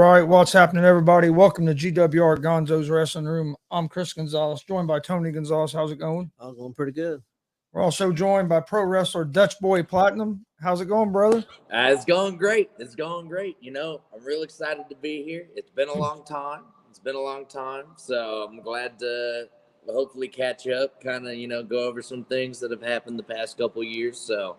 right, what's happening, everybody? Welcome to G.W.R. Gonzo'S Wrestling Room. I'm Chris Gonzalez, joined by Tony Gonzalez. How's it going? I'm going pretty good. We're also joined by pro wrestler Dutchboi Platinum. How's it going, brother? It's going great. It's going great. You know, I'm real excited to be here. It's been a long time. So I'm glad to hopefully catch up, kind of, go over some things that have happened the past couple years. So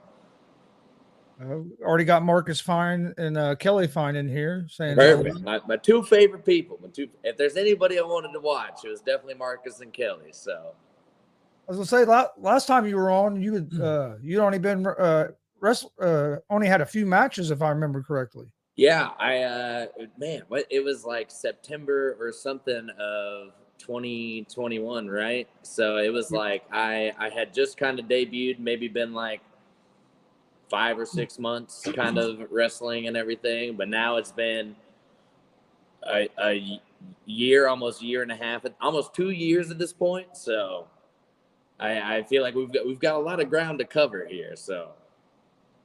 already got Marcus Fine and Kelly Fine in here saying perfect. My two favorite people. If there's anybody I wanted to watch, it was definitely Marcus and Kelly. So I was gonna say last time you were on, you'd only been only had a few matches, if I remember correctly. Yeah, it was like September or something of 2021, right? So it was like I had just kind of debuted, maybe been like 5 or 6 months kind of wrestling and everything, but now it's been a year, almost year and a half, almost 2 years at this point. So I feel like we've got a lot of ground to cover here. So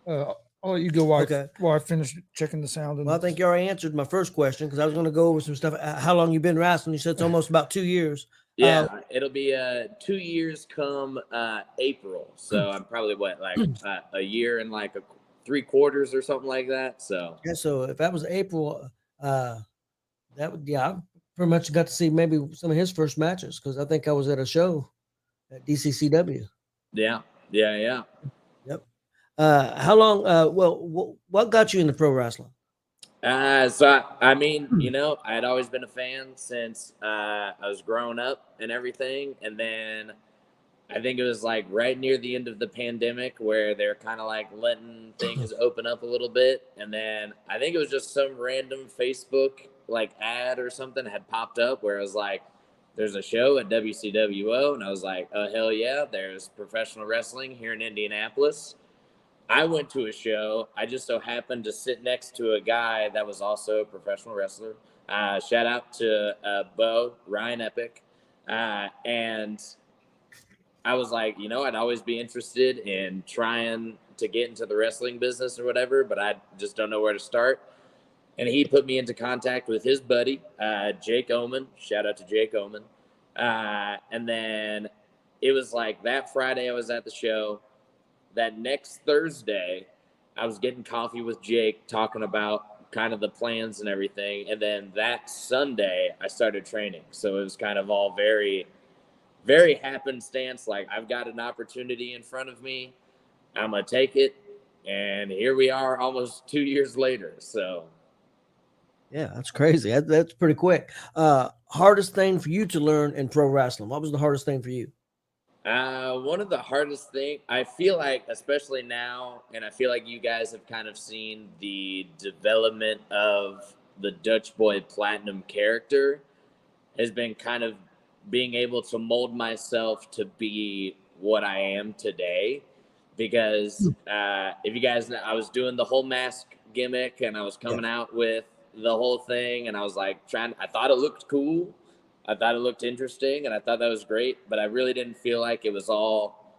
I'll let you go while I finish checking the sound. Well, I think you already answered my first question because I was going to go over some stuff. How long you been wrestling? You said it's almost about 2 years. Yeah, it'll be 2 years come April. So I'm probably a year and like 3 quarters or something like that. So yeah, so if that was April, I pretty much got to see maybe some of his first matches because I think I was at a show at DCCW. Yeah. Yep. How long? What got you into pro wrestling? I mean, I'd always been a fan since I was growing up and everything. And then I think it was like right near the end of the pandemic where they're kind of like letting things open up a little bit. And then I think it was just some random Facebook like ad or something had popped up where it was like, there's a show at WCWO. And I was like, oh, hell yeah, there's professional wrestling here in Indianapolis. I went to a show. I just so happened to sit next to a guy that was also a professional wrestler. Shout out to Ryan Epic. And I was like, I'd always be interested in trying to get into the wrestling business or whatever, but I just don't know where to start. And he put me into contact with his buddy, Jake Oman. Shout out to Jake Oman. And then it was like that Friday I was at the show. That next Thursday, I was getting coffee with Jake, talking about kind of the plans and everything. And then that Sunday, I started training. So it was kind of all very, very happenstance. Like, I've got an opportunity in front of me. I'm going to take it. And here we are almost 2 years later. So, yeah, that's crazy. That's pretty quick. Hardest thing for you to learn in pro wrestling? What was the hardest thing for you? One of the hardest things, I feel like, especially now, and I feel like you guys have kind of seen the development of the Dutchboi Platinum character, has been kind of being able to mold myself to be what I am today. Because if you guys know, I was doing the whole mask gimmick and I was coming out with the whole thing, and I was like I thought it looked cool. I thought it looked interesting, and I thought that was great, but I really didn't feel like it was all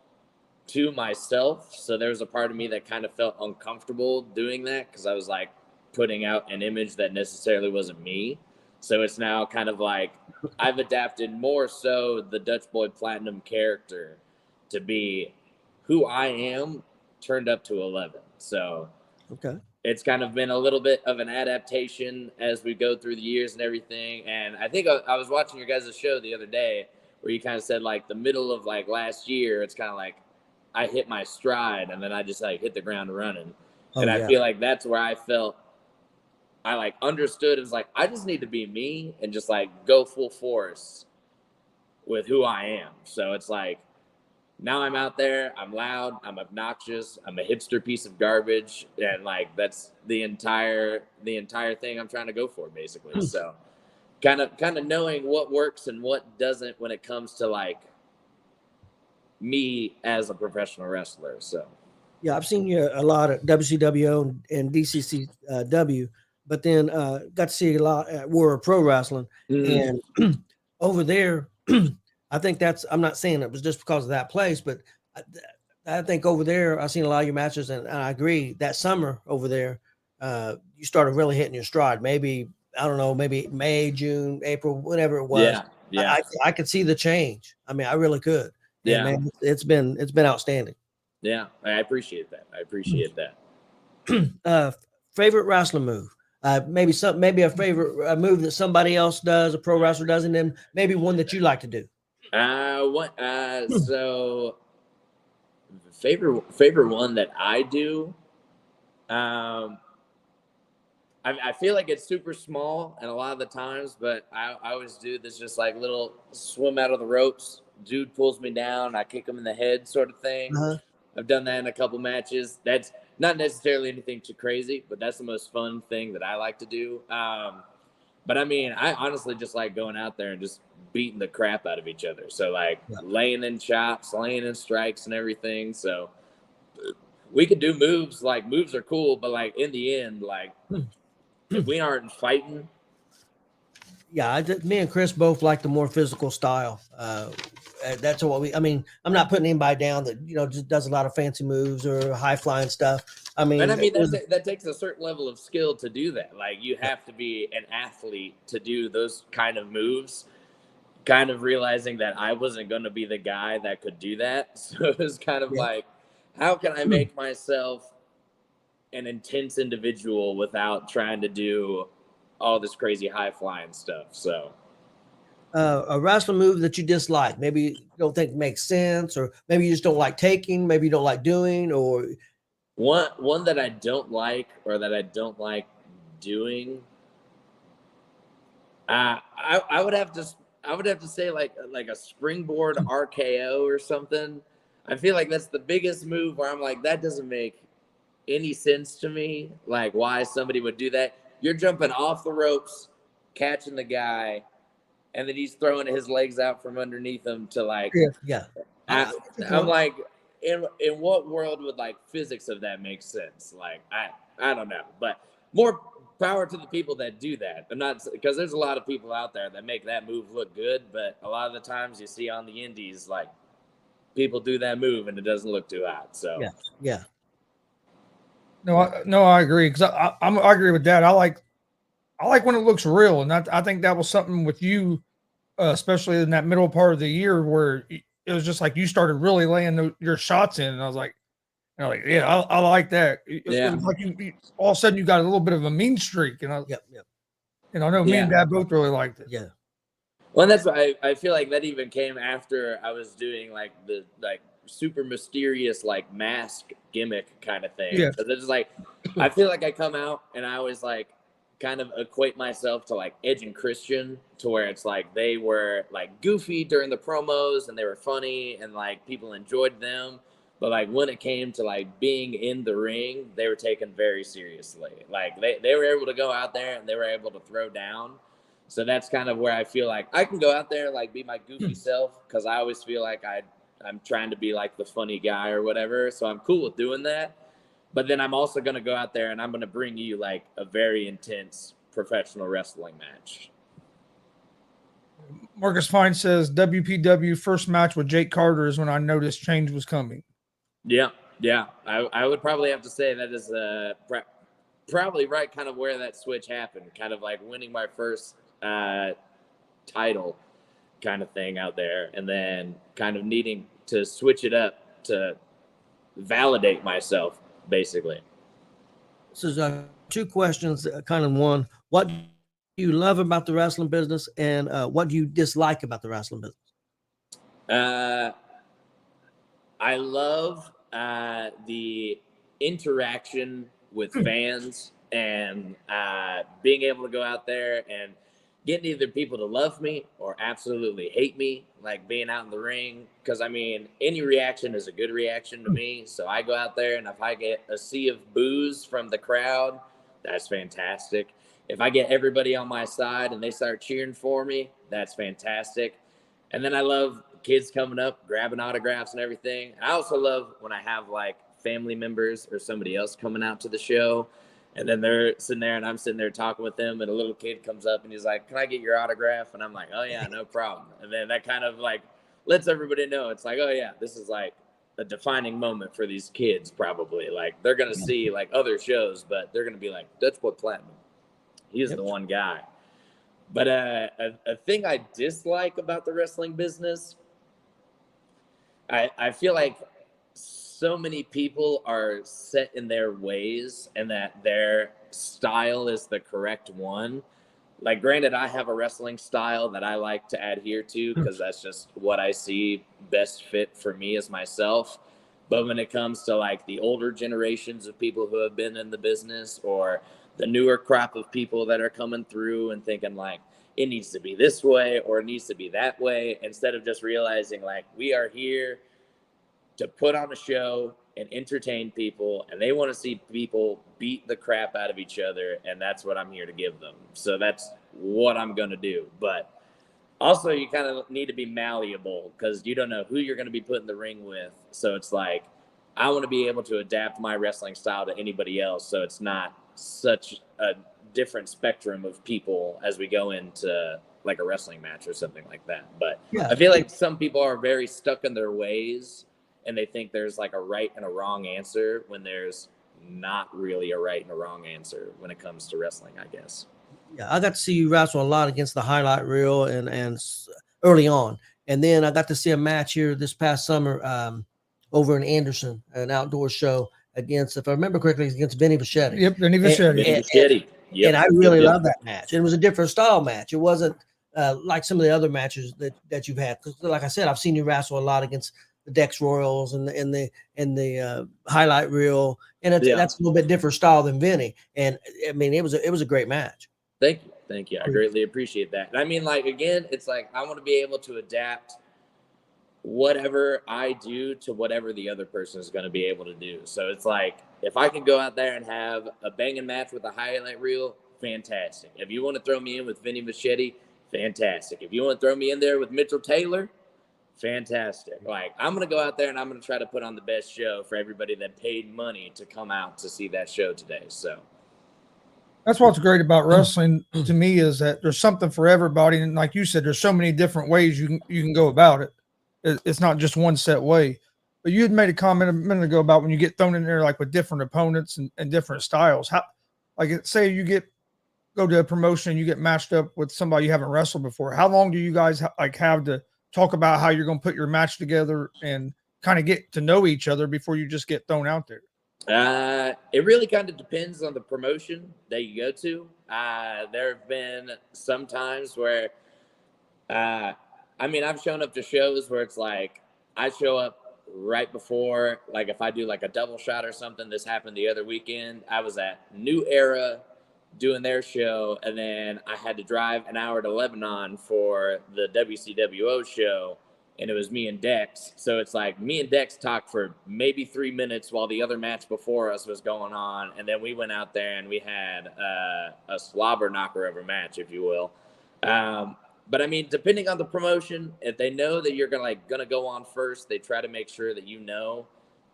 to myself. So there was a part of me that kind of felt uncomfortable doing that because I was like putting out an image that necessarily wasn't me. So it's now kind of like I've adapted more so the Dutchboi Platinum character to be who I am turned up to 11. So okay. It's kind of been a little bit of an adaptation as we go through the years and everything. And I think I was watching your guys' show the other day where you kind of said like the middle of like last year, it's kind of like I hit my stride and then I just like hit the ground running. I feel like that's where I felt I like understood. It was like, I just need to be me and just like go full force with who I am. So it's like, now I'm out there, I'm loud, I'm obnoxious, I'm a hipster piece of garbage, and like that's the entire thing I'm trying to go for, basically. So kind of knowing what works and what doesn't when it comes to like me as a professional wrestler. So yeah, I've seen you a lot at WCWO and DCCW, but then got to see a lot at World Pro Wrestling, and over there. I think I'm not saying it was just because of that place, but I think over there, I've seen a lot of your matches, and I agree that summer over there, you started really hitting your stride. Maybe I don't know, maybe May, June, April, whatever it was. Yeah. Yeah. I could see the change. I mean, I really could. And Yeah. man, it's been outstanding. Yeah. I appreciate that. I appreciate that. Favorite wrestling move? Maybe a favorite move that somebody else does, a pro wrestler does, and then maybe one that you like to do. So favorite one that I do. I feel like it's super small and a lot of the times, but I always do this just like little swim out of the ropes. Dude pulls me down, I kick him in the head, sort of thing. I've done that in a couple matches. That's not necessarily anything too crazy, but that's the most fun thing that I like to do. But I mean, I honestly just like going out there and just beating the crap out of each other. So like laying in chops, laying in strikes and everything. So we could do moves. Like moves are cool, but like in the end, like if we aren't fighting. Yeah, me and Chris both like the more physical style. That's what I mean, I'm not putting anybody down that, just does a lot of fancy moves or high flying stuff. I mean, that takes a certain level of skill to do that. Like you have to be an athlete to do those kind of moves. Kind of realizing that I wasn't going to be the guy that could do that. So it was kind of like, how can I make myself an intense individual without trying to do all this crazy high flying stuff? So a wrestling move that you dislike, maybe you don't think makes sense, or maybe you just don't like taking, maybe you don't like doing, or one that I don't like or that I don't like doing. I would have to say like a springboard RKO or something. I feel like that's the biggest move where I'm like, that doesn't make any sense to me. Like why somebody would do that. You're jumping off the ropes, catching the guy, and then he's throwing his legs out from underneath him to like, I'm like, in what world would like physics of that make sense? Like, I don't know, but more power to the people that do that. I'm not, because there's a lot of people out there that make that move look good, but a lot of the times you see on the indies, like people do that move and it doesn't look too hot. So yeah. No, I agree, because I agree with that. I like when it looks real, and I think that was something with you, especially in that middle part of the year where it was just like you started really laying your shots in, and I was like, yeah, I like that. It was like you all of a sudden you got a little bit of a mean streak, and and I know me and Dad both really liked it. Yeah. Well, and that's why I feel like that even came after I was doing like the super mysterious like mask gimmick kind of thing. Yeah. So it's like I feel like I come out and I always like kind of equate myself to like Edge and Christian, to where it's like they were like goofy during the promos and they were funny and like people enjoyed them. But like when it came to like being in the ring, they were taken very seriously. Like they were able to go out there and they were able to throw down. So that's kind of where I feel like I can go out there and like be my goofy self, because I always feel like I'm trying to be like the funny guy or whatever. So I'm cool with doing that. But then I'm also going to go out there and I'm going to bring you like a very intense professional wrestling match. Marcus Fine says WPW first match with Jake Carter is when I noticed change was coming. Yeah. I would probably have to say that is probably right kind of where that switch happened, kind of like winning my first title kind of thing out there, and then kind of needing to switch it up to validate myself, basically. This is two questions, kind of one. What do you love about the wrestling business, and what do you dislike about the wrestling business? I love the interaction with fans and being able to go out there and getting either people to love me or absolutely hate me, like being out in the ring. Because, I mean, any reaction is a good reaction to me. So I go out there, and if I get a sea of boos from the crowd, that's fantastic. If I get everybody on my side and they start cheering for me, that's fantastic. And then I love kids coming up, grabbing autographs and everything. I also love when I have, like, family members or somebody else coming out to the show, and then they're sitting there and I'm sitting there talking with them, and a little kid comes up and he's like, "Can I get your autograph?" And I'm like, "Oh yeah, no problem." And then that kind of like lets everybody know it's like, oh yeah, this is like a defining moment for these kids. Probably like they're going to see like other shows, but they're going to be like, Dutchboi Platinum. He is the one guy. But a thing I dislike about the wrestling business, I feel like so many people are set in their ways and that their style is the correct one. Like, granted, I have a wrestling style that I like to adhere to because that's just what I see best fit for me as myself. But when it comes to like the older generations of people who have been in the business, or the newer crop of people that are coming through and thinking like it needs to be this way or it needs to be that way, instead of just realizing like we are here to put on a show and entertain people, and they want to see people beat the crap out of each other, and that's what I'm here to give them. So that's what I'm going to do. But also, you kind of need to be malleable because you don't know who you're going to be put in the ring with. So it's like, I want to be able to adapt my wrestling style to anybody else, so it's not such a different spectrum of people as we go into like a wrestling match or something like that. But I feel like some people are very stuck in their ways, and they think there's like a right and a wrong answer when there's not really a right and a wrong answer when it comes to wrestling, I guess. Yeah, I got to see you wrestle a lot against the highlight reel and early on. And then I got to see a match here this past summer over in Anderson, an outdoor show against, if I remember correctly, against Vinny Vachetti. Yep, Vinny Vachetti. And I really loved that match. It was a different style match. It wasn't like some of the other matches that you've had. Because like I said, I've seen you wrestle a lot against the Dex Royals and the highlight reel, and that's a little bit different style than Vinny. And I mean, it was a great match. Thank you. I greatly appreciate that. And I mean, like, again, it's like I want to be able to adapt whatever I do to whatever the other person is going to be able to do. So it's like, if I can go out there and have a banging match with a highlight reel, fantastic. If you want to throw me in with Vinny Vachetti, fantastic. If you want to throw me in there with Mitchell Taylor, fantastic. Like, I'm going to go out there and I'm going to try to put on the best show for everybody that paid money to come out to see that show today. So that's what's great about wrestling to me, is that there's something for everybody. And like you said, there's so many different ways you can go about it. It's not just one set way. But you had made a comment a minute ago about when you get thrown in there like with different opponents and different styles. How, like, say you go to a promotion and you get matched up with somebody you haven't wrestled before. How long do you guys have to talk about how you're going to put your match together and kind of get to know each other before you just get thrown out there? It really kind of depends on the promotion that you go to. There have been some times where, I mean, I've shown up to shows where it's like, I show up right before, like if I do like a double shot or something. This happened the other weekend. I was at New Era doing their show, and then I had to drive an hour to Lebanon for the WCWO show. And it was me and Dex. So it's like me and Dex talked for maybe 3 minutes while the other match before us was going on. And then we went out there and we had a slobber knocker of a match, if you will. But I mean, depending on the promotion, if they know that you're gonna go on first, they try to make sure that you know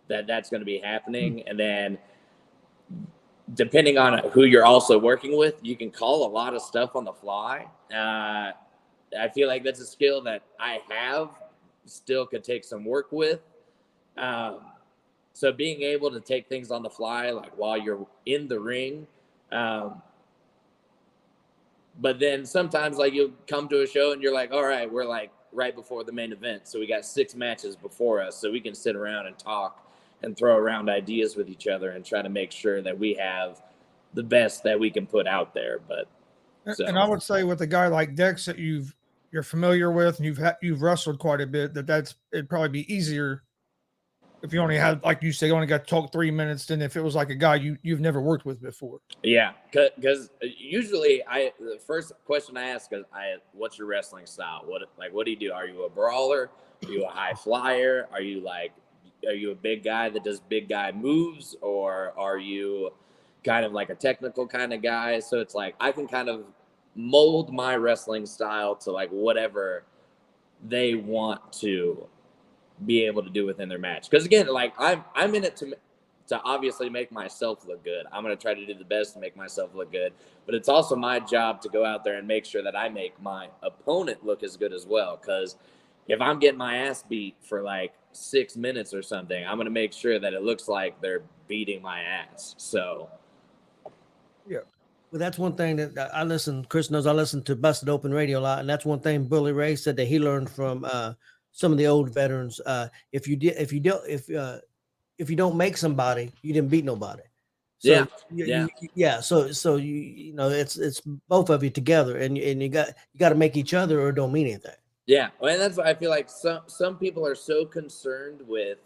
that that's going to be happening. And then depending on who you're also working with, you can call a lot of stuff on the fly. I feel like that's a skill that I have, still could take some work with. So being able to take things on the fly, like while you're in the ring. But then sometimes like you'll come to a show and you're like, all right, we're like right before the main event. So we got 6 matches before us. So we can sit around and talk and throw around ideas with each other and try to make sure that we have the best that we can put out there. But and I would say with a guy like Dex that you're familiar with and you've wrestled quite a bit, it'd probably be easier if you only had, like you say, you only got to talk 3 minutes than if it was like a guy you've never worked with before. Yeah, because usually the first question I ask is, what's your wrestling style? What do you do? Are you a brawler? Are you a high flyer? Are you a big guy that does big guy moves, or are you kind of like a technical kind of guy? So it's like I can kind of mold my wrestling style to like whatever they want to be able to do within their match. Because again, like I'm in it to obviously make myself look good. I'm going to try to do the best to make myself look good, but it's also my job to go out there and make sure that I make my opponent look as good as well. Because if I'm getting my ass beat for like 6 minutes or something, I'm going to make sure that it looks like they're beating my ass. So yeah. Well, that's one thing that I listen. Chris knows I listen to Busted Open Radio a lot, and that's one thing Bully Ray said that he learned from some of the old veterans. If you don't make somebody, you didn't beat nobody. So Yeah. So you know it's both of you together, and you got to make each other, or it don't mean anything. Yeah, and that's why I feel like some people are so concerned with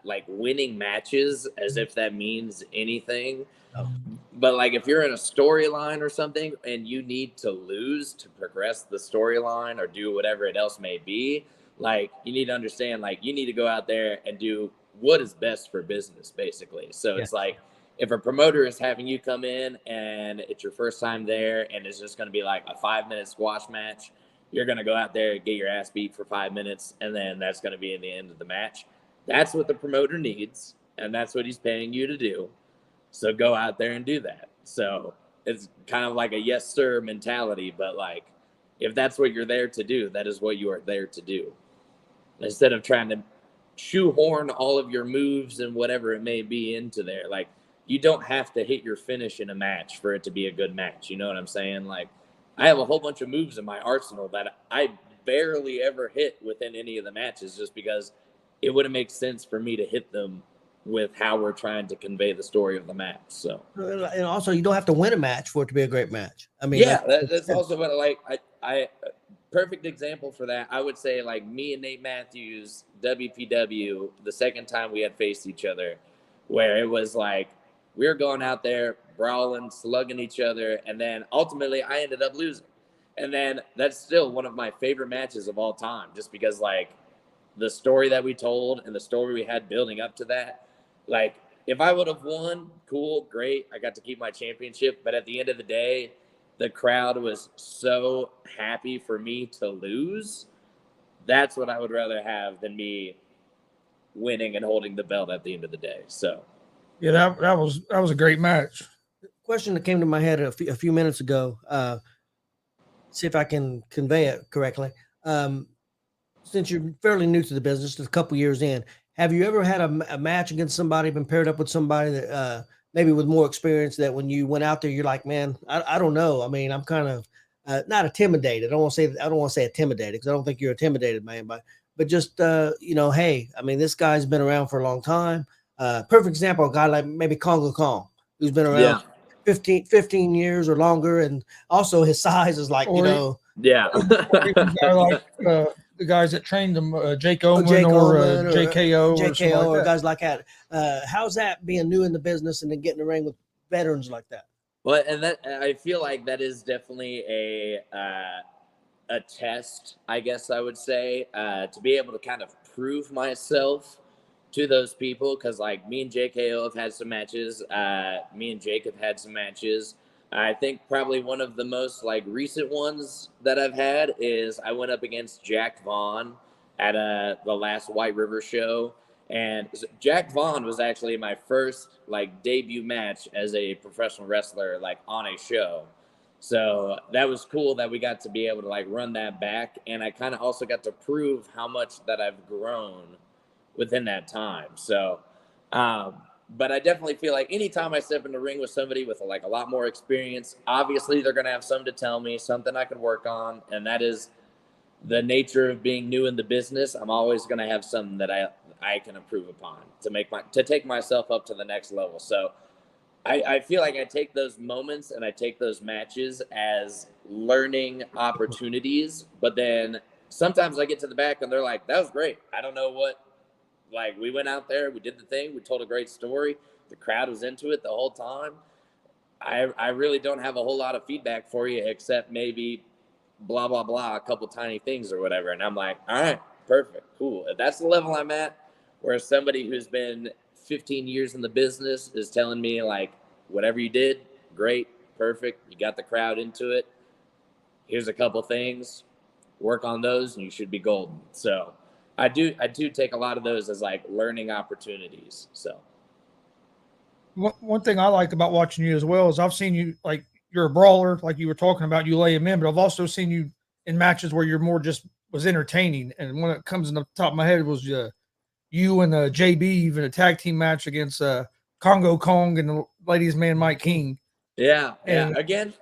like winning matches as if that means anything. Oh. But like if you're in a storyline or something and you need to lose to progress the storyline or do whatever it else may be, like you need to understand like you need to go out there and do what is best for business basically. So it's like if a promoter is having you come in and it's your first time there and it's just going to be like a 5-minute squash match, you're going to go out there and get your ass beat for 5 minutes, and then that's going to be in the end of the match. That's what the promoter needs, and that's what he's paying you to do. So go out there and do that. So it's kind of like a yes, sir mentality, but like if that's what you're there to do, that is what you are there to do. Instead of trying to shoehorn all of your moves and whatever it may be into there. Like you don't have to hit your finish in a match for it to be a good match. You know what I'm saying? Like I have a whole bunch of moves in my arsenal that I barely ever hit within any of the matches just because it wouldn't make sense for me to hit them with how we're trying to convey the story of the match. So, and also you don't have to win a match for it to be a great match. I mean, yeah, that's also what I perfect example for that. I would say like me and Nate Matthews, WPW, the second time we had faced each other, where it was like we were going out there brawling, slugging each other, and then ultimately I ended up losing. And then that's still one of my favorite matches of all time, just because like the story that we told and the story we had building up to that. Like if I would have won, cool, great. I got to keep my championship. But at the end of the day, the crowd was so happy for me to lose. That's what I would rather have than me winning and holding the belt at the end of the day. So, yeah, that was a great match. Question that came to my head a few minutes ago. See if I can convey it correctly. Since you're fairly new to the business, just a couple years in, have you ever had a match against somebody, been paired up with somebody that maybe with more experience, that when you went out there, you're like, man, I don't know. I mean, I'm kind of not intimidated. I don't want to say intimidated because I don't think you're intimidated, man. But just you know, hey, I mean, this guy's been around for a long time. Perfect example, a guy like maybe Congo Kong, who's been around 15 years or longer, and also his size is like, you know, like the guys that trained them, Jake Oman or JKO or guys like that. How's that being new in the business and then getting in the ring with veterans like that? Well, and that I feel like that is definitely a test, I guess I would say, to be able to kind of prove myself to those people, because like me and JKO have had some matches. Me and Jake have had some matches. I think probably one of the most like recent ones that I've had is I went up against Jack Vaughn at the last White River show. And Jack Vaughn was actually my first like debut match as a professional wrestler, like on a show. So that was cool that we got to be able to like run that back. And I kind of also got to prove how much that I've grown within that time. So, but I definitely feel like anytime I step in the ring with somebody with like a lot more experience, obviously they're going to have something to tell me, something I can work on. And that is the nature of being new in the business. I'm always going to have something that I can improve upon to take myself up to the next level. So I feel like I take those moments and I take those matches as learning opportunities, but then sometimes I get to the back and they're like, that was great. I don't know what, like we went out there, we did the thing, we told a great story. The crowd was into it the whole time. I really don't have a whole lot of feedback for you except maybe blah, blah, blah, a couple tiny things or whatever. And I'm like, all right, perfect, cool. If that's the level I'm at, where somebody who's been 15 years in the business is telling me like, whatever you did, great, perfect. You got the crowd into it. Here's a couple things, work on those and you should be golden. So I do take a lot of those as like learning opportunities. So one thing I like about watching you as well is I've seen you, like you're a brawler, like you were talking about, you lay him in, but I've also seen you in matches where you're more just was entertaining. And when it comes in the top of my head was you and JB, even a tag team match against Congo Kong and the ladies man Mike King. Yeah. And Again,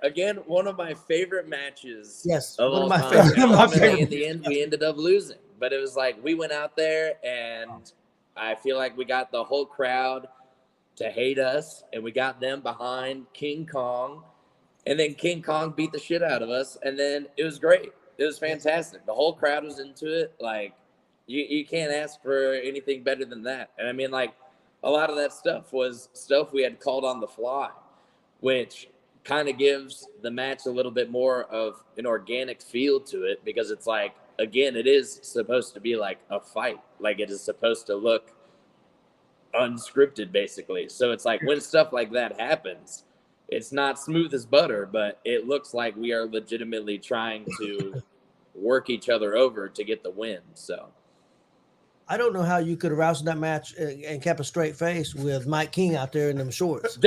one of my favorite matches Yes, of one of all my time. favorites. And My ultimately, favorite in the end, we ended up losing. But it was like we went out there, and I feel like we got the whole crowd to hate us, and we got them behind King Kong, and then King Kong beat the shit out of us, and then it was great. It was fantastic. The whole crowd was into it. Like you can't ask for anything better than that. And I mean, like a lot of that stuff was stuff we had called on the fly, which kind of gives the match a little bit more of an organic feel to it, because it's like, again, it is supposed to be like a fight. Like it is supposed to look unscripted, basically. So it's like when stuff like that happens, it's not smooth as butter, but it looks like we are legitimately trying to work each other over to get the win. So I don't know how you could have wrestled that match and kept a straight face with Mike King out there in them shorts.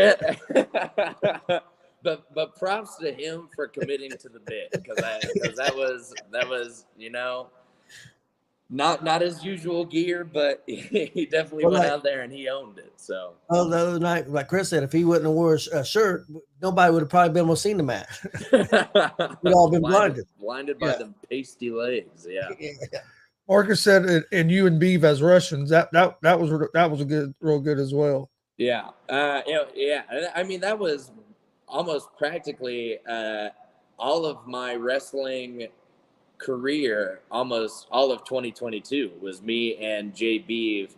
but props to him for committing to the bit, because that was not his usual gear, but he definitely Well, went like, out there and he owned it. So oh, the other night, like Chris said, if he wouldn't have wore a shirt, nobody would have probably been able to see the match. We'd all been blinded by Yeah. them pasty legs. Yeah. Marcus said, and you and Beeve as Russians, that was a good, real good as well. Yeah. Yeah. I mean, that was almost practically all of my wrestling career. Almost all of 2022 was me and Jay Beeve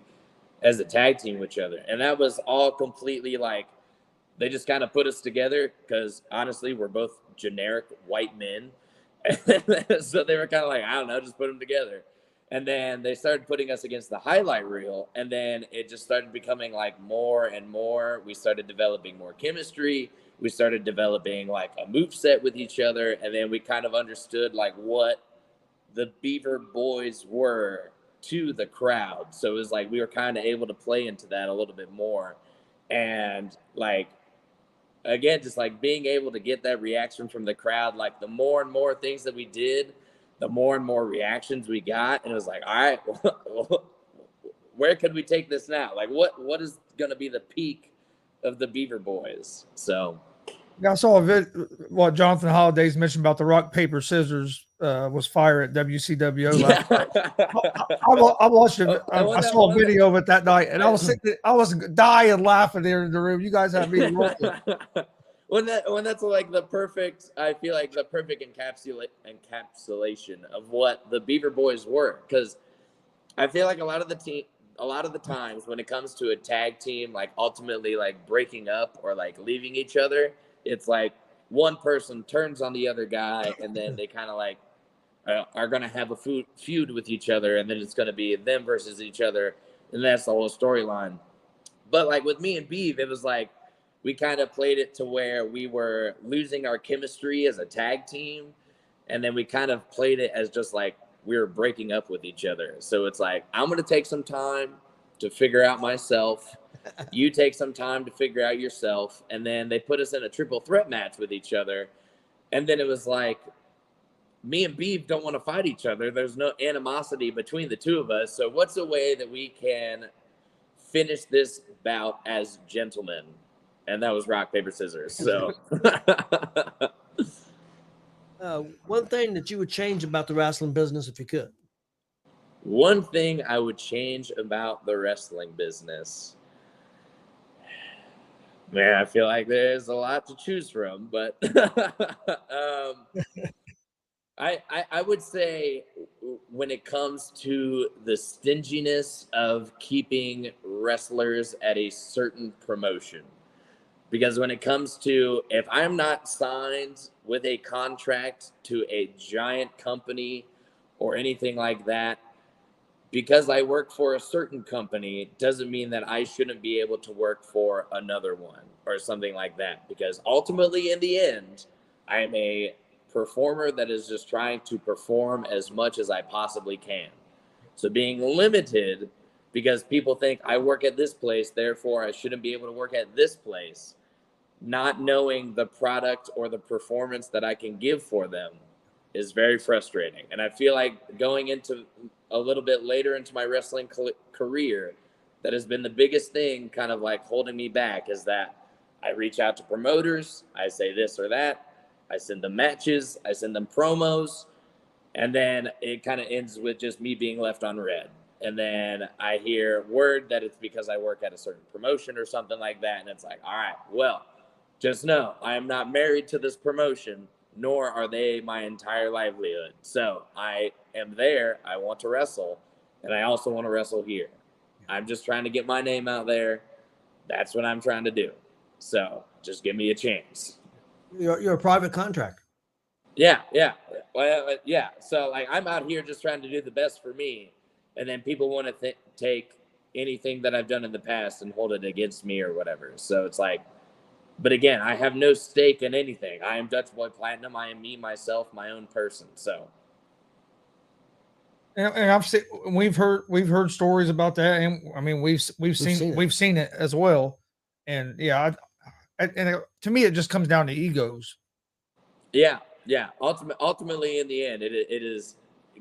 as a tag team with each other, and that was all completely like they just kind of put us together because honestly, we're both generic white men. So they were kind of like, I don't know, just put them together. And then they started putting us against the highlight reel. And then it just started becoming like more and more. We started developing more chemistry. We started developing like a move set with each other. And then we kind of understood like what the Beaver Boys were to the crowd. So it was like we were kind of able to play into that a little bit more. And like, again, just like being able to get that reaction from the crowd, like the more and more things that we did, the more and more reactions we got. And it was like, all right, where could we take this now? Like what is going to be the peak of the Beaver Boys? So Yeah, I saw what Jonathan Holliday's mentioned about the rock, paper, scissors was fire at WCWO last night. I watched it. I saw a video of it that night, and I was dying laughing there in the room. You guys had me rolling. when that's like the perfect, I feel like the perfect encapsulation of what the Beaver Boys were, because I feel like a lot of the times when it comes to a tag team, like ultimately like breaking up or like leaving each other, it's like one person turns on the other guy, and then they kind of like are going to have a feud with each other, and then it's going to be them versus each other, and that's the whole storyline. But like with me and Beeve, it was like we kind of played it to where we were losing our chemistry as a tag team, and then we kind of played it as just like we were breaking up with each other. So it's like, I'm going to take some time to figure out myself. You take some time to figure out yourself. And then they put us in a triple threat match with each other. And then it was like, me and Beeve don't want to fight each other. There's no animosity between the two of us. So what's a way that we can finish this bout as gentlemen? And that was rock, paper, scissors. So One thing that you would change about the wrestling business if you could. one thing I would change about the wrestling business. Man, I feel like there's a lot to choose from, but I would say when it comes to the stinginess of keeping wrestlers at a certain promotion, because when it comes to, if I'm not signed with a contract to a giant company or anything like that, because I work for a certain company doesn't mean that I shouldn't be able to work for another one or something like that. Because ultimately, in the end, I am a performer that is just trying to perform as much as I possibly can. So being limited because people think I work at this place, therefore I shouldn't be able to work at this place, not knowing the product or the performance that I can give for them is very frustrating. And I feel like going into a little bit later into my wrestling career, that has been the biggest thing kind of like holding me back, is that I reach out to promoters. I say this or that. I send them matches. I send them promos. And then it kind of ends with just me being left on red. And then I hear word that it's because I work at a certain promotion or something like that. And it's like, all right, well, just know I am not married to this promotion, nor are they my entire livelihood. So I am there. I want to wrestle. And I also want to wrestle here. I'm just trying to get my name out there. That's what I'm trying to do. So just give me a chance. You're a private contractor. Yeah. Well, yeah. So like I'm out here just trying to do the best for me, and then people want to take anything that I've done in the past and hold it against me or whatever. So it's like, but again, I have no stake in anything. I am Dutchboi Platinum. I am me, myself, my own person. So. And I've seen we've heard stories about that, and I mean we've seen it as well, and yeah, to me it just comes down to egos. Yeah. Ultimately, in the end, it is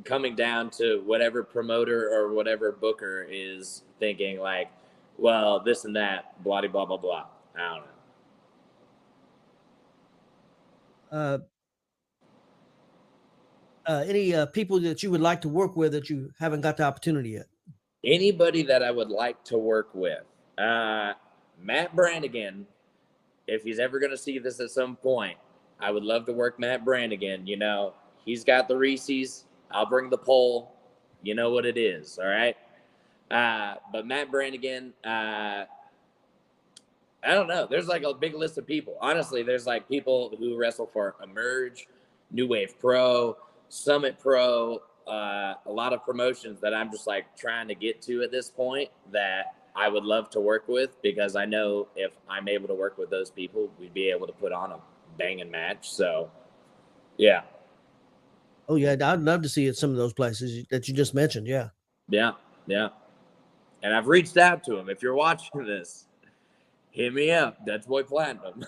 coming down to whatever promoter or whatever booker is thinking like, well, this and that, blah blah blah blah. I don't know. Any people that you would like to work with that you haven't got the opportunity yet? Anybody that I would like to work with, Matt Brannigan. If he's ever going to see this at some point, I would love to work Matt Brannigan. You know, he's got the Reese's. I'll bring the pole. You know what it is, all right? But Matt Brannigan, I don't know. There's like a big list of people. Honestly, there's like people who wrestle for Emerge, New Wave Pro, Summit Pro, a lot of promotions that I'm just like trying to get to at this point that I would love to work with, because I know if I'm able to work with those people, we'd be able to put on a banging match. So, yeah. Oh, yeah. I'd love to see it some of those places that you just mentioned. Yeah. Yeah. And I've reached out to him. If you're watching this, hit me up. Dutchboi Platinum.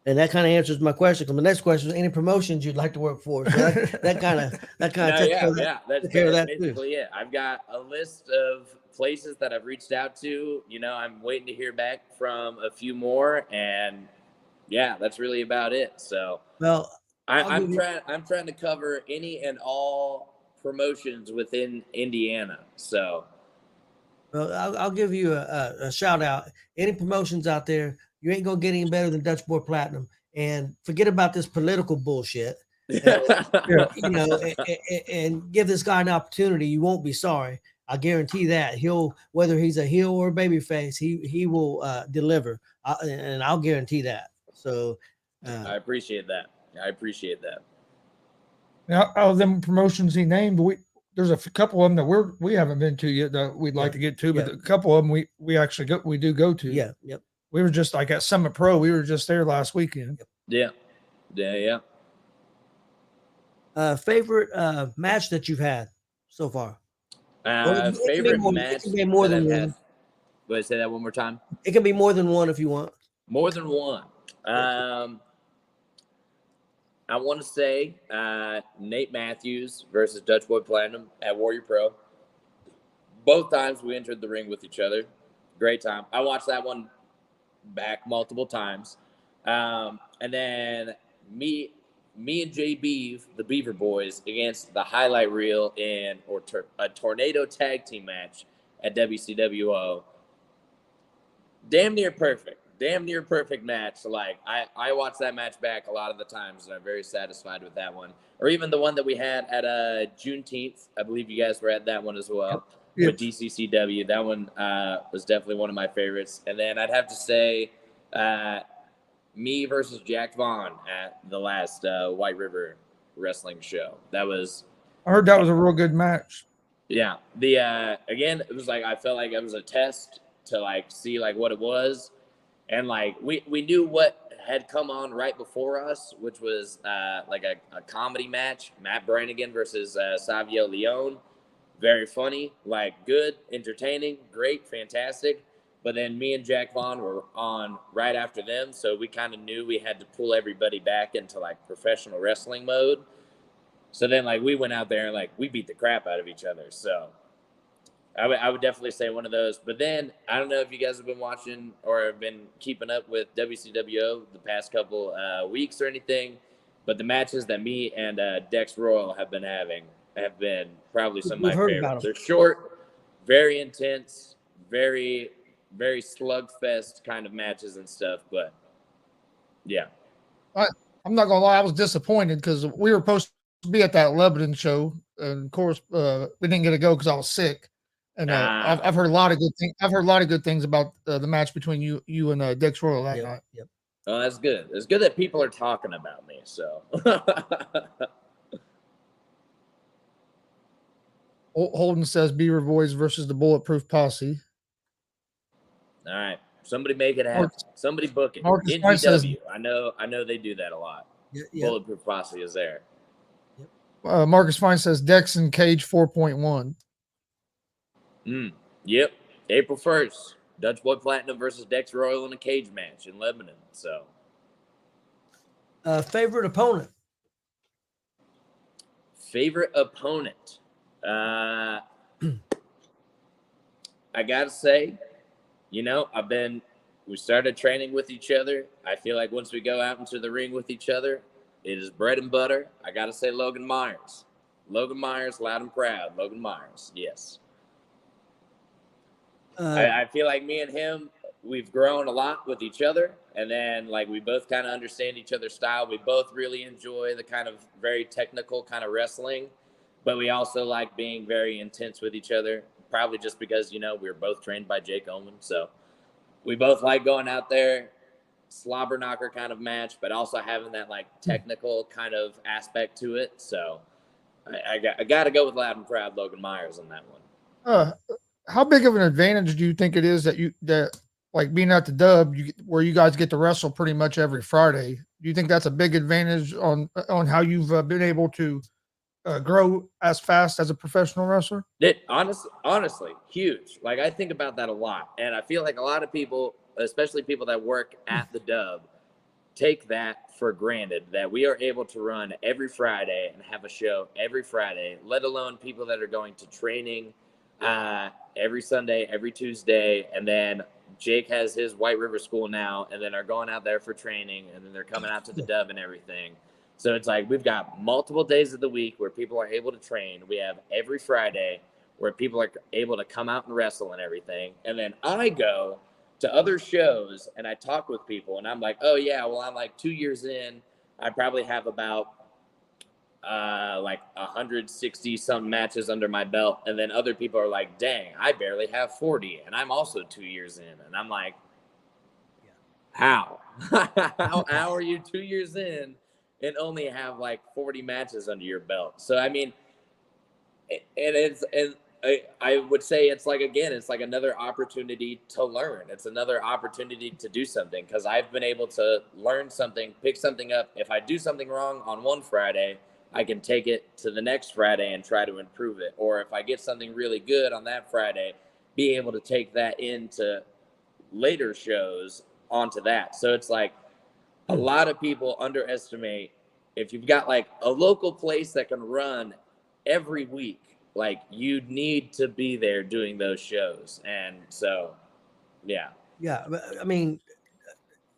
And that kind of answers my question. Because the next question is any promotions you'd like to work for. So that kind of That's basically it. I've got a list of places that I've reached out to. You know, I'm waiting to hear back from a few more, and yeah, that's really about it. So, well, I'm trying to cover any and all promotions within Indiana. So, well, I'll give you a shout out. Any promotions out there, you ain't gonna get any better than Dutchboi Platinum. And forget about this political bullshit. You know, and give this guy an opportunity. You won't be sorry. I guarantee that whether he's a heel or a baby face, he will deliver, and I'll guarantee that. So I appreciate that. Now, out of them promotions he named, there's a couple of them that we haven't been to yet that we'd like to get to, but a couple of them we actually do go to. Yeah. Yep. We were just like at Summit Pro. We were just there last weekend. Yeah. Favorite match that you've had so far? Favorite match. It can be more than one. Go ahead, say that one more time. It can be more than one if you want. More than one. I want to say Nate Matthews versus Dutchboi Platinum at Warrior Pro. Both times we entered the ring with each other. Great time. I watched that one back multiple times. And then me and JB, the Beaver Boys, against the highlight reel in a tornado tag team match at WCWO. Damn near perfect match. Like I watched that match back a lot of the times, and I'm very satisfied with that one. Or even the one that we had at Juneteenth. I believe you guys were at that one as well. Yep. With DCCW. That one was definitely one of my favorites. And then I'd have to say me versus G.W.R at the last White River wrestling show. I heard that was a real good match. Yeah. Again, it was like I felt like it was a test to like see like what it was. And like we knew what had come on right before us, which was like a comedy match, Matt Brannigan versus Savio Leone. Very funny, like good, entertaining, great, fantastic. But then me and G.W.R were on right after them, so we kind of knew we had to pull everybody back into like professional wrestling mode. So then like we went out there and like we beat the crap out of each other. So I would definitely say one of those. But then I don't know if you guys have been watching or have been keeping up with WCWO the past couple weeks or anything. But the matches that me and Dex Royal have been having have been probably some of We've my heard about favorites. them. They're short, very intense, very, very slugfest kind of matches and stuff. But yeah. I'm not gonna lie, I was disappointed because we were supposed to be at that Lebanon show, and of course, we didn't get to go because I was sick. And I've heard a lot of good things. I've heard a lot of good things about the match between you and Dex Royal that night. Yep. Oh, that's good. It's good that people are talking about me. So. Holden says Beaver Boys versus the Bulletproof Posse. All right, somebody make it happen. Somebody book it. Marcus NGW. says, I know they do that a lot. Yeah. Bulletproof Posse is there. Marcus Fine says Dex and Cage 4.1. Yep. April 1st, Dutchboi Platinum versus Dex Royal in a cage match in Lebanon. So, favorite opponent. favorite opponent. I gotta say, we started training with each other. I feel like once we go out into the ring with each other, it is bread and butter. I gotta say Logan Myers. Logan Myers, loud and proud. Logan Myers, yes. I feel like me and him, we've grown a lot with each other. And then, like, we both kind of understand each other's style. We both really enjoy the kind of very technical kind of wrestling. But we also like being very intense with each other. Probably just because, we were both trained by Jake Owen. So we both like going out there, slobber knocker kind of match, but also having that, like, technical kind of aspect to it. So I got to go with loud and proud Logan Myers on that one. How big of an advantage do you think it is that like being at the Dub, where you guys get to wrestle pretty much every Friday? Do you think that's a big advantage on how you've been able to grow as fast as a professional wrestler? Honestly, huge. Like, I think about that a lot, and I feel like a lot of people, especially people that work at the Dub, take that for granted, that we are able to run every Friday and have a show every Friday, let alone people that are going to training every Sunday, every Tuesday, and then Jake has his White River School now, and then are going out there for training, and then they're coming out to the Dub and everything. So it's like we've got multiple days of the week where people are able to train. We have every Friday where people are able to come out and wrestle and everything. And then I go to other shows and I talk with people, and I'm like, oh yeah, well, I'm like 2 years in. I probably have about like 160 some matches under my belt, and then other people are like, dang, I barely have 40, and I'm also 2 years in, and I'm like, how how are you 2 years in and only have like 40 matches under your belt? So I mean, I would say it's like, again, it's like another opportunity to learn. It's another opportunity to do something, because I've been able to learn something, pick something up. If I do something wrong on one Friday, I can take it to the next Friday and try to improve it. Or if I get something really good on that Friday, be able to take that into later shows onto that. So it's like a lot of people underestimate, if you've got like a local place that can run every week, like, you need to be there doing those shows. And so, yeah. I mean,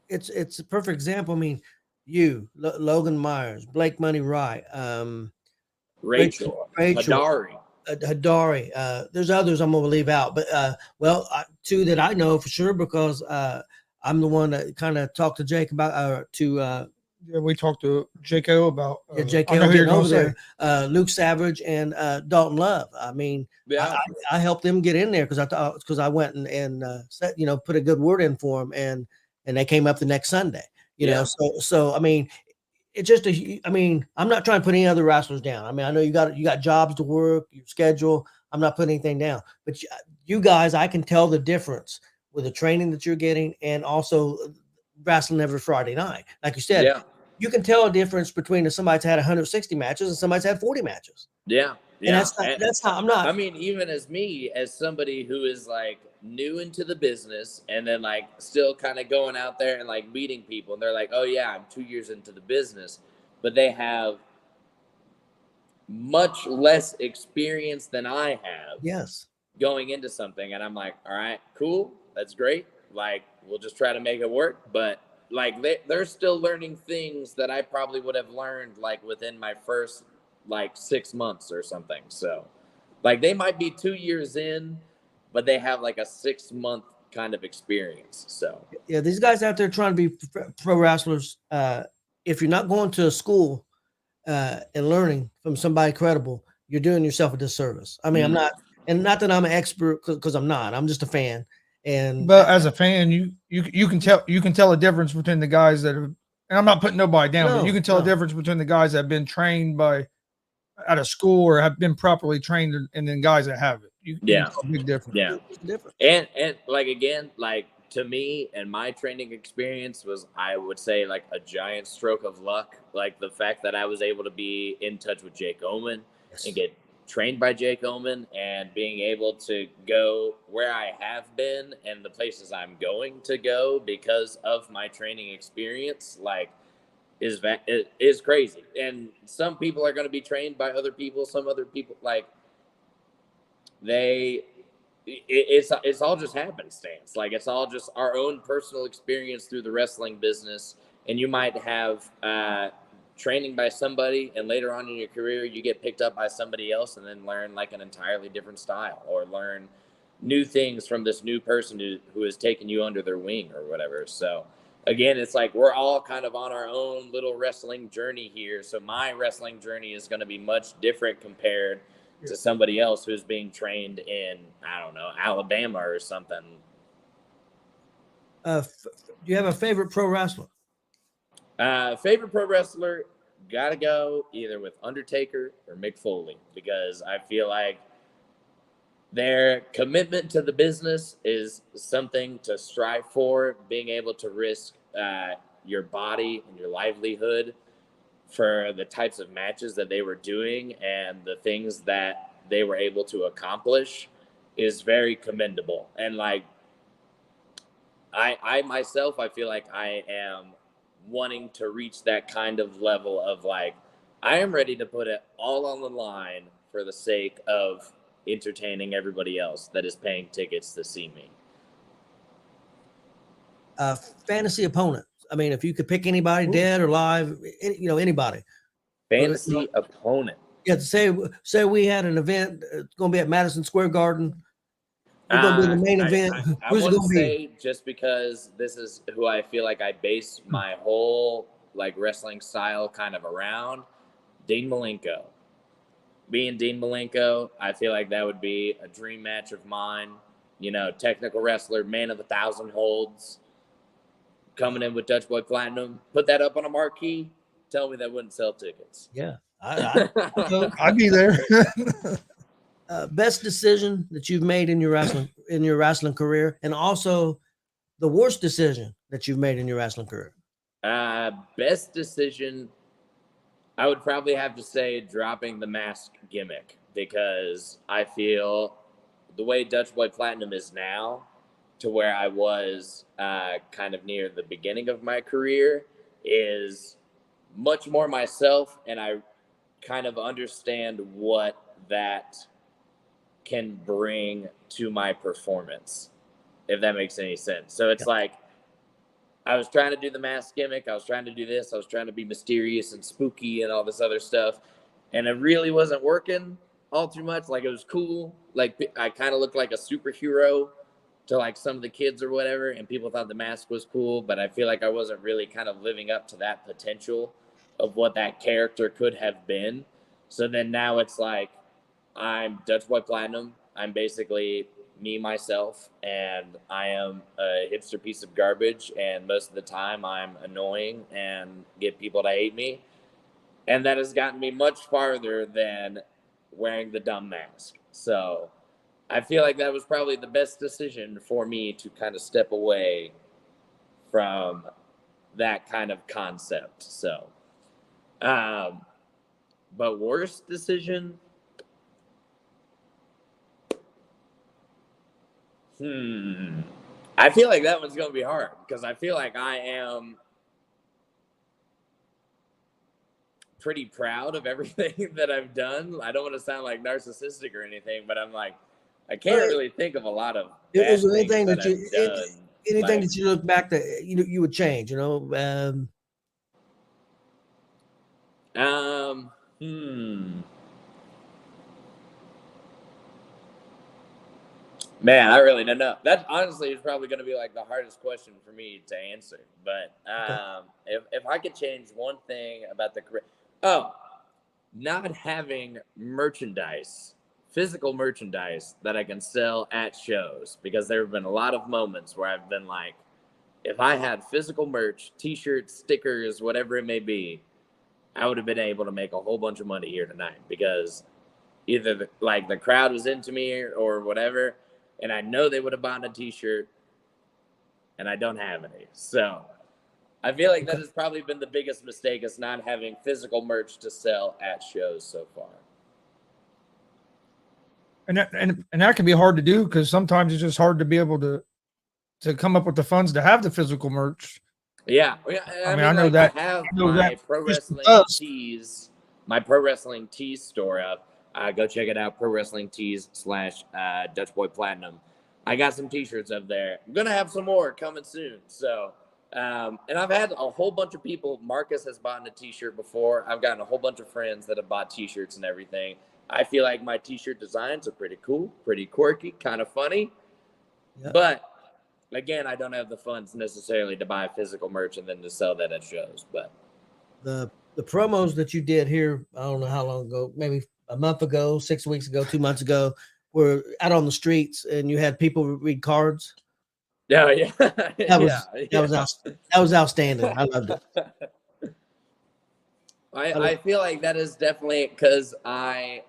it's a perfect example. I mean, Logan Myers, Blake Money Wright, Rachel. Hadari. There's others I'm gonna leave out, but two that I know for sure, because I'm the one that kind of talked to Jake about we talked to JKO about Jake getting over there. Luke Savage and Dalton Love. I mean, I helped them get in there because I went and set, put a good word in for them, and they came up the next Sunday. You know, so I mean, it's just I'm not trying to put any other wrestlers down. I mean, I know you got jobs to work, your schedule. I'm not putting anything down, but you guys, I can tell the difference with the training that you're getting, and also wrestling every Friday night. Like you said, you can tell a difference between if somebody's had 160 matches and somebody's had 40 matches. Yeah. And that's how I'm not. I mean, even as somebody who is like new into the business, and then like still kind of going out there and like meeting people, and they're like, oh yeah, I'm 2 years into the business, but they have much less experience than I have. Yes. going into something, and I'm like, all right, cool, that's great. Like, we'll just try to make it work. But like, they're still learning things that I probably would have learned like within my first like 6 months or something. So like, they might be 2 years in, but they have like a 6 month kind of experience. So Yeah, these guys out there trying to be pro wrestlers. If you're not going to a school and learning from somebody credible, you're doing yourself a disservice. I mean, I'm not, and not that I'm an expert because I'm not. I'm just a fan. And But as a fan, you can tell a difference between the guys that have, and I'm not putting nobody down, but you can tell a difference between the guys that have been trained by at a school or have been properly trained, and then guys that haven't. You can tell a big difference. Yeah. And like, again, like, to me and my training experience was, I would say, like a giant stroke of luck. Like, the fact that I was able to be in touch with Jake Oman and get trained by Jake Oman, and being able to go where I have been and the places I'm going to go because of my training experience, like, is crazy. And some people are going to be trained by other people. Some other people, like, it's all just happenstance. Like, it's all just our own personal experience through the wrestling business. And you might have training by somebody, and later on in your career you get picked up by somebody else, and then learn like an entirely different style, or learn new things from this new person who has taken you under their wing or whatever. So again, it's like we're all kind of on our own little wrestling journey here. So my wrestling journey is going to be much different compared to somebody else who's being trained in, I don't know, Alabama or something. Do you have a favorite pro wrestler? Favorite pro wrestler, gotta go either with Undertaker or Mick Foley, because I feel like their commitment to the business is something to strive for. Being able to risk your body and your livelihood for the types of matches that they were doing and the things that they were able to accomplish is very commendable. And like, I myself, I feel like I am wanting to reach that kind of level of, like, I am ready to put it all on the line for the sake of entertaining everybody else that is paying tickets to see me. Fantasy opponent. I mean, if you could pick anybody, dead or alive, anybody. Fantasy opponent. Yeah, say we had an event. It's going to be at Madison Square Garden. You're going to be the main event. I Who's it wouldn't going to say, just because this is who I feel like I base my whole like wrestling style kind of around. Dean Malenko. Being Dean Malenko, I feel like that would be a dream match of mine. You know, technical wrestler, man of 1,000 holds, coming in with Dutchboi Platinum. Put that up on a marquee. Tell me that wouldn't sell tickets. Yeah, I'd be there. Best decision that you've made in your wrestling career, and also the worst decision that you've made in your wrestling career. Best decision, I would probably have to say dropping the mask gimmick, because I feel the way Dutchboi Platinum is now to where I was kind of near the beginning of my career is much more myself, and I kind of understand what that can bring to my performance, if that makes any sense. So it's like, I was trying to do the mask gimmick, I was trying to do this, I was trying to be mysterious and spooky and all this other stuff, and it really wasn't working all too much. Like, it was cool, like I kind of looked like a superhero to like some of the kids or whatever, and people thought the mask was cool, but I feel like I wasn't really kind of living up to that potential of what that character could have been. So then now it's like, I'm Dutchboi Platinum. I'm basically me, myself, and I am a hipster piece of garbage, and most of the time I'm annoying and get people to hate me. And that has gotten me much farther than wearing the dumb mask. So I feel like that was probably the best decision for me, to kind of step away from that kind of concept. So, but worst decision, I feel like that one's going to be hard, because I feel like I am pretty proud of everything that I've done. I don't want to sound like narcissistic or anything, but I'm like, I can't really think of a lot of Is bad there anything things that I've you done. anything Like, that you look back that you would change? Man, I really don't know. That honestly is probably going to be like the hardest question for me to answer. But Okay. if I could change one thing about the career, not having merchandise, physical merchandise that I can sell at shows, because there have been a lot of moments where I've been like, if I had physical merch, T-shirts, stickers, whatever it may be, I would have been able to make a whole bunch of money here tonight, because either the crowd was into me or whatever, and I know they would have bought a T-shirt, and I don't have any. So I feel like that has probably been the biggest mistake, is not having physical merch to sell at shows so far. And that can be hard to do, because sometimes it's just hard to be able to come up with the funds to have the physical merch. Yeah, I mean, I know that. I have I know my that pro just wrestling us. tees, my pro wrestling tees store up. Go check it out, pro wrestling tees / Dutchboi Platinum. I got some T-shirts up there. I'm gonna have some more coming soon. So, and I've had a whole bunch of people. Marcus has bought a T-shirt before. I've gotten a whole bunch of friends that have bought T-shirts and everything. I feel like my T-shirt designs are pretty cool, pretty quirky, kind of funny, but again, I don't have the funds necessarily to buy physical merch and then to sell that at shows. But the promos that you did here, I don't know how long ago, maybe a month ago, 6 weeks ago, 2 months ago, were out on the streets and you had people read cards. Yeah, yeah, that was outstanding. I loved it. I feel like that is definitely because I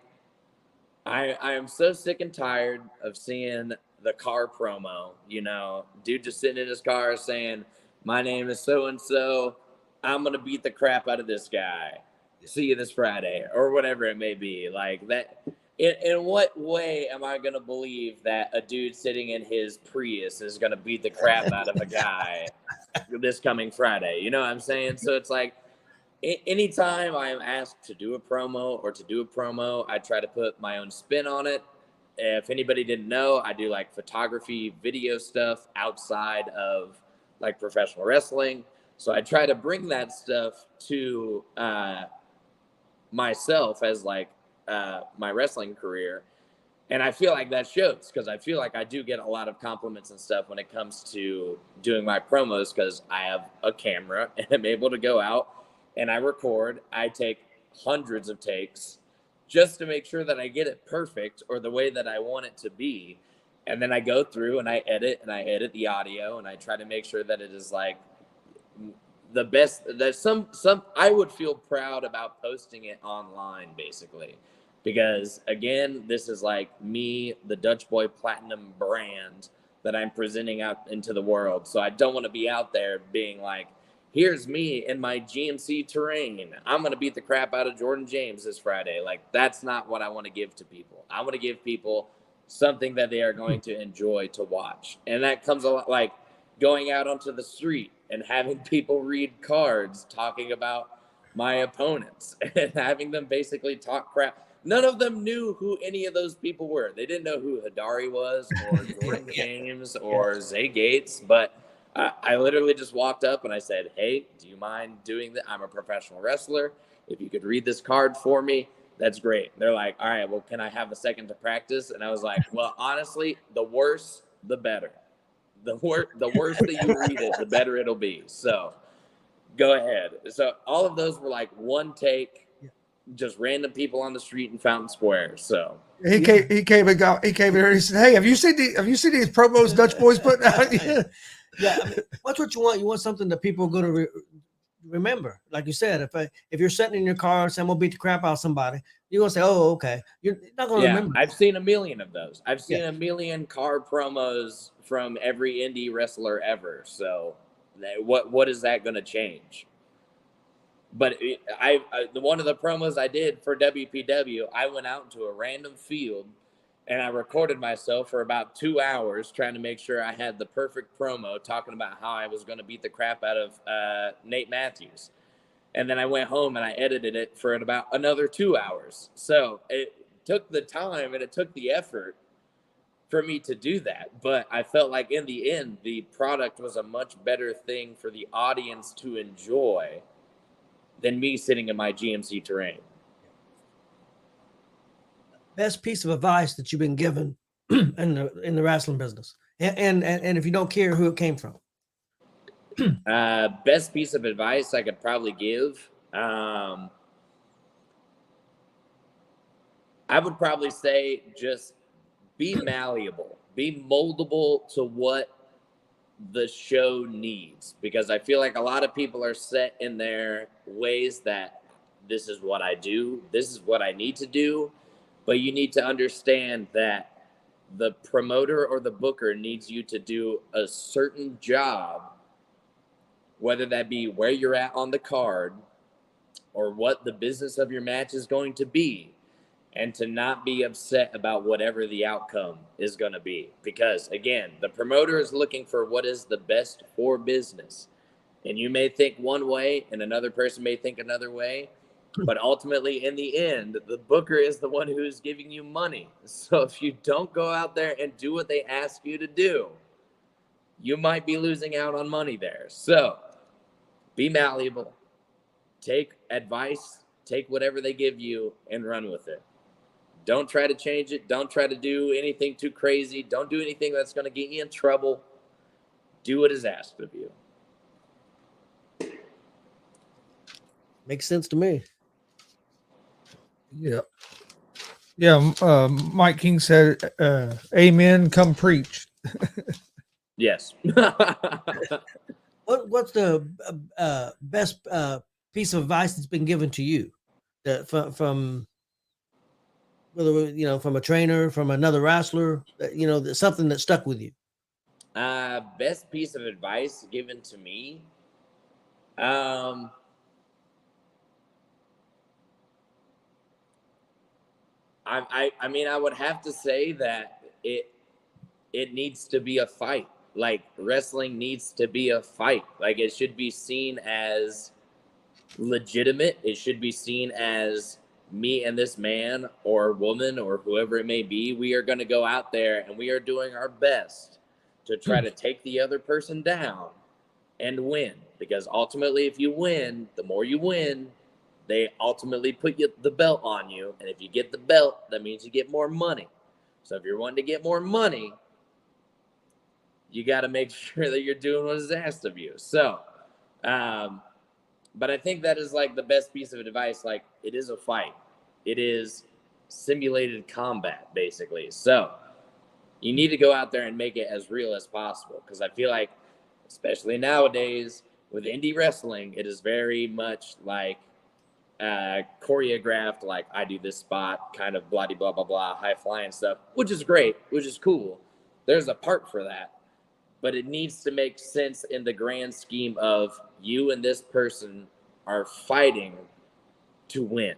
am so sick and tired of seeing the car promo. You know, dude just sitting in his car saying, "My name is so and so. I'm gonna beat the crap out of this guy. See you this Friday," or whatever it may be. Like that. In what way am I gonna believe that a dude sitting in his Prius is gonna beat the crap out of a guy this coming Friday? You know what I'm saying? So it's like, anytime I am asked to do a promo or to do a promo, I try to put my own spin on it. If anybody didn't know, I do like photography, video stuff outside of like professional wrestling. So I try to bring that stuff to myself as like my wrestling career. And I feel like that shows, because I feel like I do get a lot of compliments and stuff when it comes to doing my promos, because I have a camera and I'm able to go out and I record. I take hundreds of takes just to make sure that I get it perfect or the way that I want it to be. And then I go through and I edit the audio, and I try to make sure that it is like the best. That some I would feel proud about posting it online, basically, because again, this is like me, the Dutchboi Platinum brand that I'm presenting out into the world. So I don't want to be out there being like, here's me in my GMC terrain, I'm going to beat the crap out of Jordan James this Friday. Like, that's not what I want to give to people. I want to give people something that they are going to enjoy to watch. And that comes a lot like going out onto the street and having people read cards talking about my opponents and having them basically talk crap. None of them knew who any of those people were. They didn't know who Hidari was or Jordan James or Zay Gates, but I literally just walked up and I said, "Hey, do you mind doing that? I'm a professional wrestler. If you could read this card for me, that's great." They're like, "All right, well, can I have a second to practice?" And I was like, "Well, honestly, the worse, the better. The worse that you read it, the better it'll be. So go ahead." So all of those were like one take, just random people on the street in Fountain Square. So he came in here. He said, "Hey, have you seen these promos Dutchboi's putting out?" Yeah, I mean, what's what you want? You want something that people are going to remember. Like you said, if you're sitting in your car and saying, "I'm gonna beat the crap out of somebody," you're gonna say, "Oh, okay." You're not going to remember. I've seen a million of those. I've seen a million car promos from every indie wrestler ever. So what is that going to change? But the one of the promos I did for WPW, I went out into a random field and I recorded myself for about 2 hours trying to make sure I had the perfect promo talking about how I was going to beat the crap out of Nate Matthews. And then I went home and I edited it for about another 2 hours. So it took the time and it took the effort for me to do that. But I felt like in the end, the product was a much better thing for the audience to enjoy than me sitting in my GMC Terrain. Best piece of advice that you've been given in the wrestling business, and if you don't care who it came from. Best piece of advice I could probably give. I would probably say just be malleable, be moldable to what the show needs, because I feel like a lot of people are set in their ways that this is what I do, this is what I need to do, but you need to understand that the promoter or the booker needs you to do a certain job, whether that be where you're at on the card or what the business of your match is going to be, and to not be upset about whatever the outcome is going to be. Because, again, the promoter is looking for what is the best for business. And you may think one way and another person may think another way. But ultimately, in the end, the booker is the one who's giving you money. So if you don't go out there and do what they ask you to do, you might be losing out on money there. So be malleable. Take advice. Take whatever they give you and run with it. Don't try to change it. Don't try to do anything too crazy. Don't do anything that's going to get you in trouble. Do what is asked of you. Makes sense to me. Yeah. Yeah. Mike King said, amen, come preach. Yes. What's the best piece of advice that's been given to you from whether from a trainer, from another wrestler, something that stuck with you? Best piece of advice given to me. I mean, I would have to say that it needs to be a fight. Like, wrestling needs to be a fight. Like, it should be seen as legitimate. It should be seen as me and this man or woman or whoever it may be. We are going to go out there and we are doing our best to try to take the other person down and win. Because ultimately, if you win, the more you win, they ultimately put the belt on you. And if you get the belt, that means you get more money. So if you're wanting to get more money, you got to make sure that you're doing what is asked of you. So, but I think that is like the best piece of advice. Like, it is a fight. It is simulated combat, basically. So you need to go out there and make it as real as possible. Because I feel like, especially nowadays with indie wrestling, it is very much like choreographed, like I do this spot, kind of blah, blah, blah, blah, high flying stuff, which is great, which is cool. There's a part for that. But it needs to make sense in the grand scheme of you and this person are fighting to win.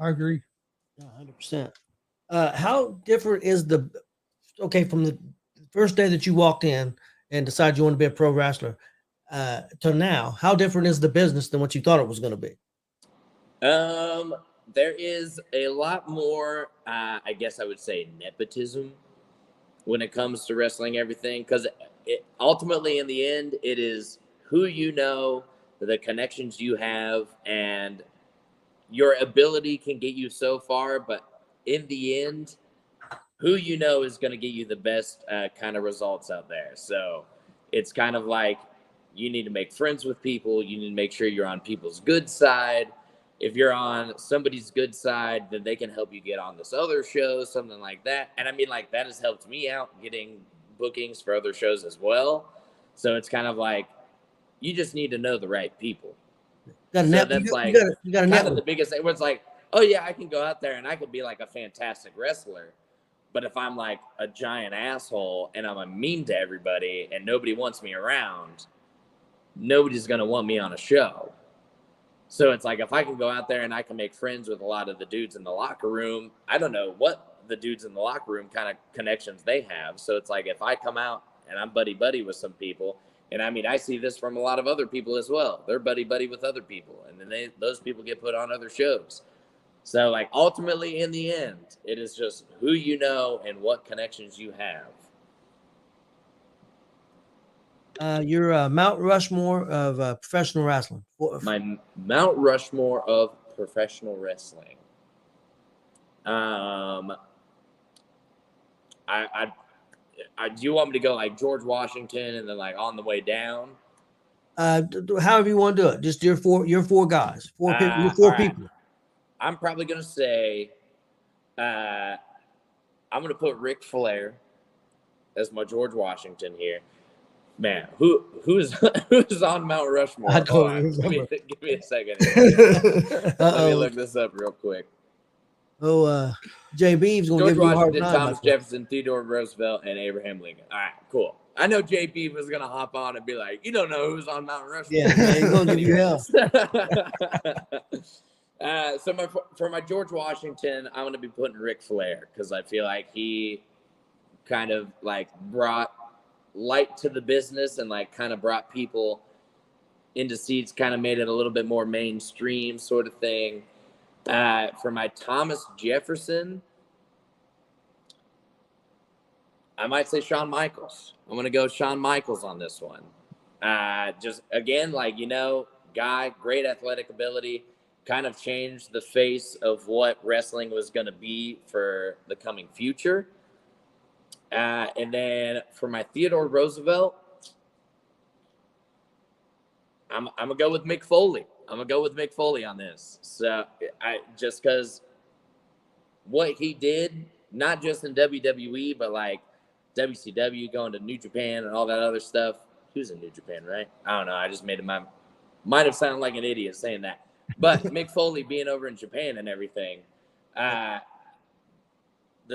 I agree. 100%. How different is from the first day that you walked in and decided you want to be a pro wrestler to now? How different is the business than what you thought it was going to be? There is a lot more, I guess I would say, nepotism when it comes to wrestling everything, because ultimately, in the end, it is who you know, the connections you have, and your ability can get you so far, but in the end, who you know is going to get you the best kind of results out there. So it's kind of like you need to make friends with people. You need to make sure you're on people's good side. If you're on somebody's good side, then they can help you get on this other show, something like that. And I mean, like, that has helped me out getting bookings for other shows as well. So it's kind of like you just need to know the right people. You got a kind of the biggest thing where it's like, oh yeah, I can go out there and I could be like a fantastic wrestler. But if I'm like a giant asshole and I'm mean to everybody and nobody wants me around, nobody's going to want me on a show. So it's like, if I can go out there and I can make friends with a lot of the dudes in the locker room, I don't know what the dudes in the locker room kind of connections they have. So it's like, if I come out and I'm buddy with some people, and I mean, I see this from a lot of other people as well. They're buddy with other people. And then those people get put on other shows. So, like, ultimately, in the end, it is just who you know and what connections you have. Your Mount Rushmore of professional wrestling. My Mount Rushmore of professional wrestling. I do you want me to go like George Washington and then like on the way down? However you want to do it. Just your four guys, four people. Your All four right. people. I'm probably gonna say, I'm gonna put Ric Flair as my George Washington here. Man, who's who's on Mount Rushmore? I don't remember. Give me a second here. Let me Uh-oh. look this up real quick. Oh, Jay Beeb's gonna George give you a hard Washington, time. Thomas Jefferson, Theodore Roosevelt, and Abraham Lincoln. All right, cool. I know Jay Beeb was gonna hop on and be like, "You don't know who's on Mount Rushmore." Yeah, he's gonna give you hell. So for my George Washington, I'm gonna be putting Ric Flair because I feel like he kind of like brought light to the business and like kind of brought people into seats, kind of made it a little bit more mainstream sort of thing. For my Thomas Jefferson, I might say Shawn Michaels. I'm going to go Shawn Michaels on this one. Just again, like, guy, great athletic ability, kind of changed the face of what wrestling was going to be for the coming future. And then for my Theodore Roosevelt, I'm gonna go with Mick Foley. I'm gonna go with Mick Foley on this. So just because what he did, not just in WWE, but like WCW, going to New Japan and all that other stuff. He was in New Japan, right? I don't know. I just made it might have sounded like an idiot saying that. But Mick Foley being over in Japan and everything, the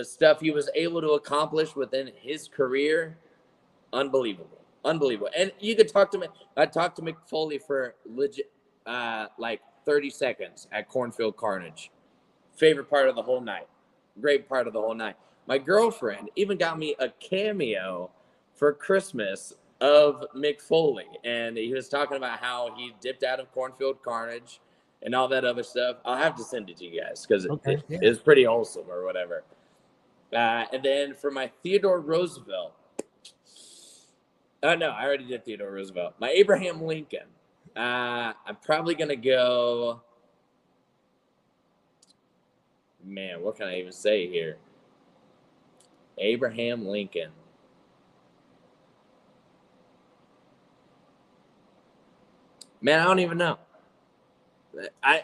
stuff he was able to accomplish within his career, unbelievable. And you could talk to me. I talked to Mick Foley for legit, like 30 seconds at Cornfield Carnage. Favorite part of the whole night. Great part of the whole night. My girlfriend even got me a cameo for Christmas of Mick Foley. And he was talking about how he dipped out of Cornfield Carnage and all that other stuff. I'll have to send it to you guys because it's pretty wholesome or whatever. And then for my Theodore Roosevelt, no, I already did Theodore Roosevelt. My Abraham Lincoln, I'm probably going to go, man, what can I even say here? Abraham Lincoln. Man, I don't even know. I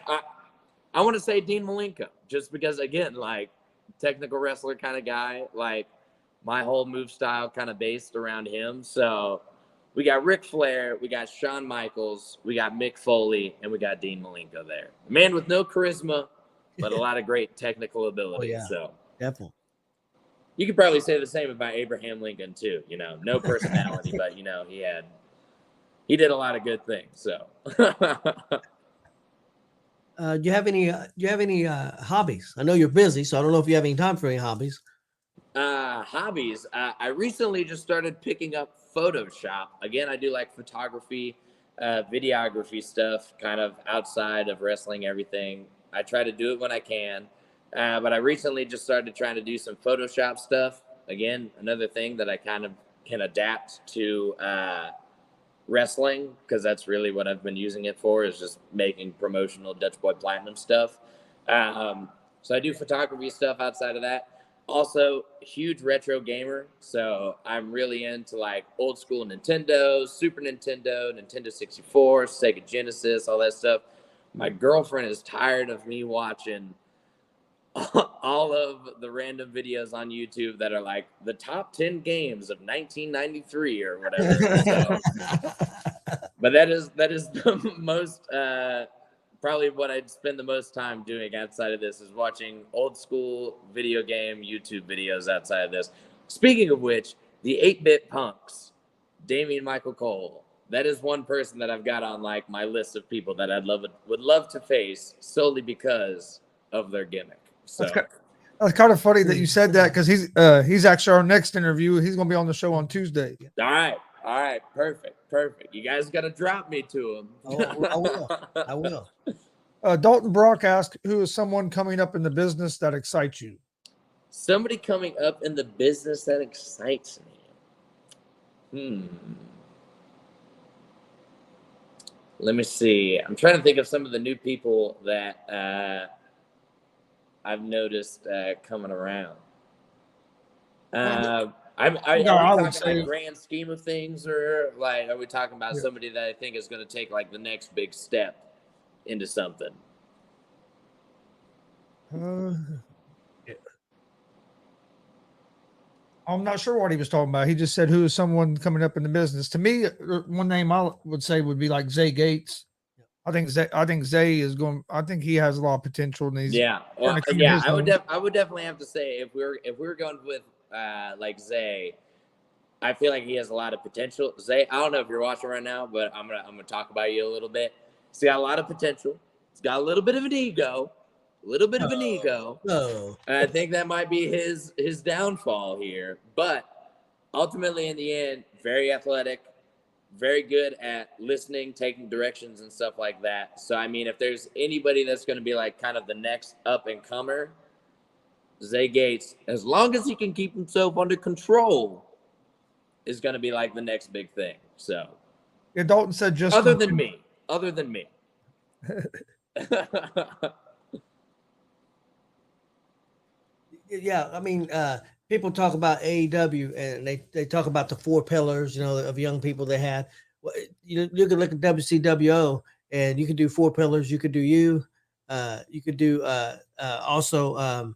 want to say Dean Malenko, just because, again, like, technical wrestler kind of guy, like, my whole move style kind of based around him. So we got Ric Flair, we got Shawn Michaels, we got Mick Foley, and we got Dean Malenko there. A man with no charisma, but a lot of great technical ability. Oh, yeah. So Definitely. You could probably say the same about Abraham Lincoln too. No personality, but he did a lot of good things. So do you have any hobbies? I know you're busy, so I don't know if you have any time for any hobbies. Hobbies. I recently just started picking up Photoshop. Again, I do like photography, videography stuff, kind of outside of wrestling, everything. I try to do it when I can. But I recently just started trying to do some Photoshop stuff. Again, another thing that I kind of can adapt to wrestling, because that's really what I've been using it for, is just making promotional Dutchboi Platinum stuff. So I do photography stuff outside of that. Also, huge retro gamer, so I'm really into like old school Nintendo, Super Nintendo, Nintendo 64, Sega Genesis, all that stuff. My girlfriend is tired of me watching all of the random videos on YouTube that are like the top 10 games of 1993 or whatever. So, but that is the most probably what I'd spend the most time doing outside of this is watching old school video game YouTube videos outside of this. Speaking of which, the 8-Bit Punks, Damian Michael Cole, that is one person that I've got on like my list of people that would love to face solely because of their gimmick. So that's kind of funny that you said that, because he's actually our next interview. He's going to be on the show on Tuesday. All right, perfect. You guys got to drop me to him. Oh, I will. Dalton Brock asked, who is someone coming up in the business that excites you? Somebody coming up in the business that excites me. Let me see. I'm trying to think of some of the new people that I've noticed coming around. Are we talking like grand scheme of things, or like are we talking about somebody that I think is going to take like the next big step into something? I'm not sure what he was talking about. He just said, who is someone coming up in the business? To me, one name I would say would be like Zay Gates. I think Zay is going. I think he has a lot of potential. And he's I would definitely have to say if we're going with like Zay, I feel like he has a lot of potential. Zay, I don't know if you're watching right now, but I'm gonna talk about you a little bit. He's got a lot of potential. He's got a little bit of an ego, No. and I think that might be his downfall here. But ultimately, in the end, very athletic, very good at listening, taking directions, and stuff like that. So, I mean, if there's anybody that's going to be like kind of the next up and comer, Zay Gates, as long as he can keep himself under control, is going to be like the next big thing. So, yeah, Dalton said just other than me. Yeah, I mean, people talk about AEW and they talk about the 4 pillars, of young people they had. Well, you can look at WCWO and you can do 4 pillars. You could do you could do also